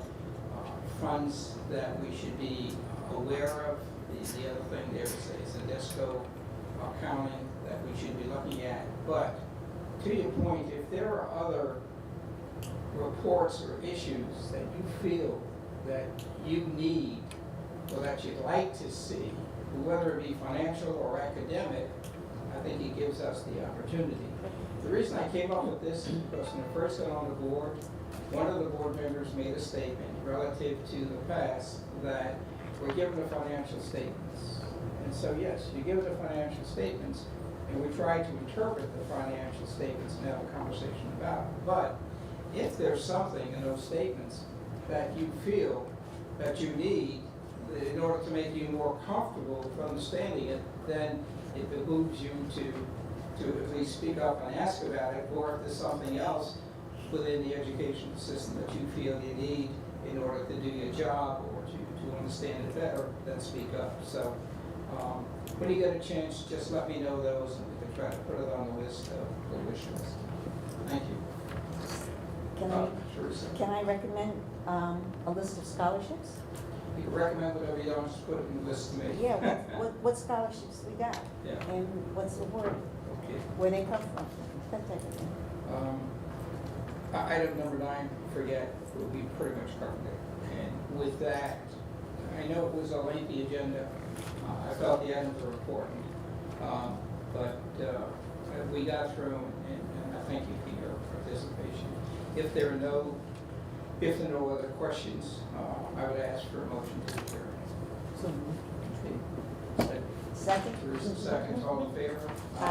A: funds that we should be aware of. The other thing there is a DESCO accounting that we should be looking at. But to your point, if there are other reports or issues that you feel that you need or that you'd like to see, whether it be financial or academic, I think it gives us the opportunity. The reason I came up with this is because when I first got on the board, one of the board members made a statement relative to the past that we're given the financial statements. And so yes, you give the financial statements and we try to interpret the financial statements and have a conversation about it. But if there's something in those statements that you feel that you need in order to make you more comfortable with understanding it, then it behooves you to at least speak up and ask about it, or if there's something else within the educational system that you feel you need in order to do your job or to understand it better, then speak up. So when you get a chance, just let me know those and we can try to put it on the list of the wish list. Thank you. Teresa.
H: Can I recommend a list of scholarships?
A: You can recommend whatever you want, just put it in the list to me.
H: Yeah, what scholarships we got?
A: Yeah.
H: And what's the word,
A: Okay.
H: where they come from, that type of thing.
A: Item number 9, forget, we pretty much covered it. And with that, I know it was a lengthy agenda. I felt the items were important. But we got through and I thank you for your participation. If there are no other questions, I would ask for a motion to adjourn.
F: So
A: Okay.
H: Second?
A: Teresa, seconds, all in favor?
H: Aye.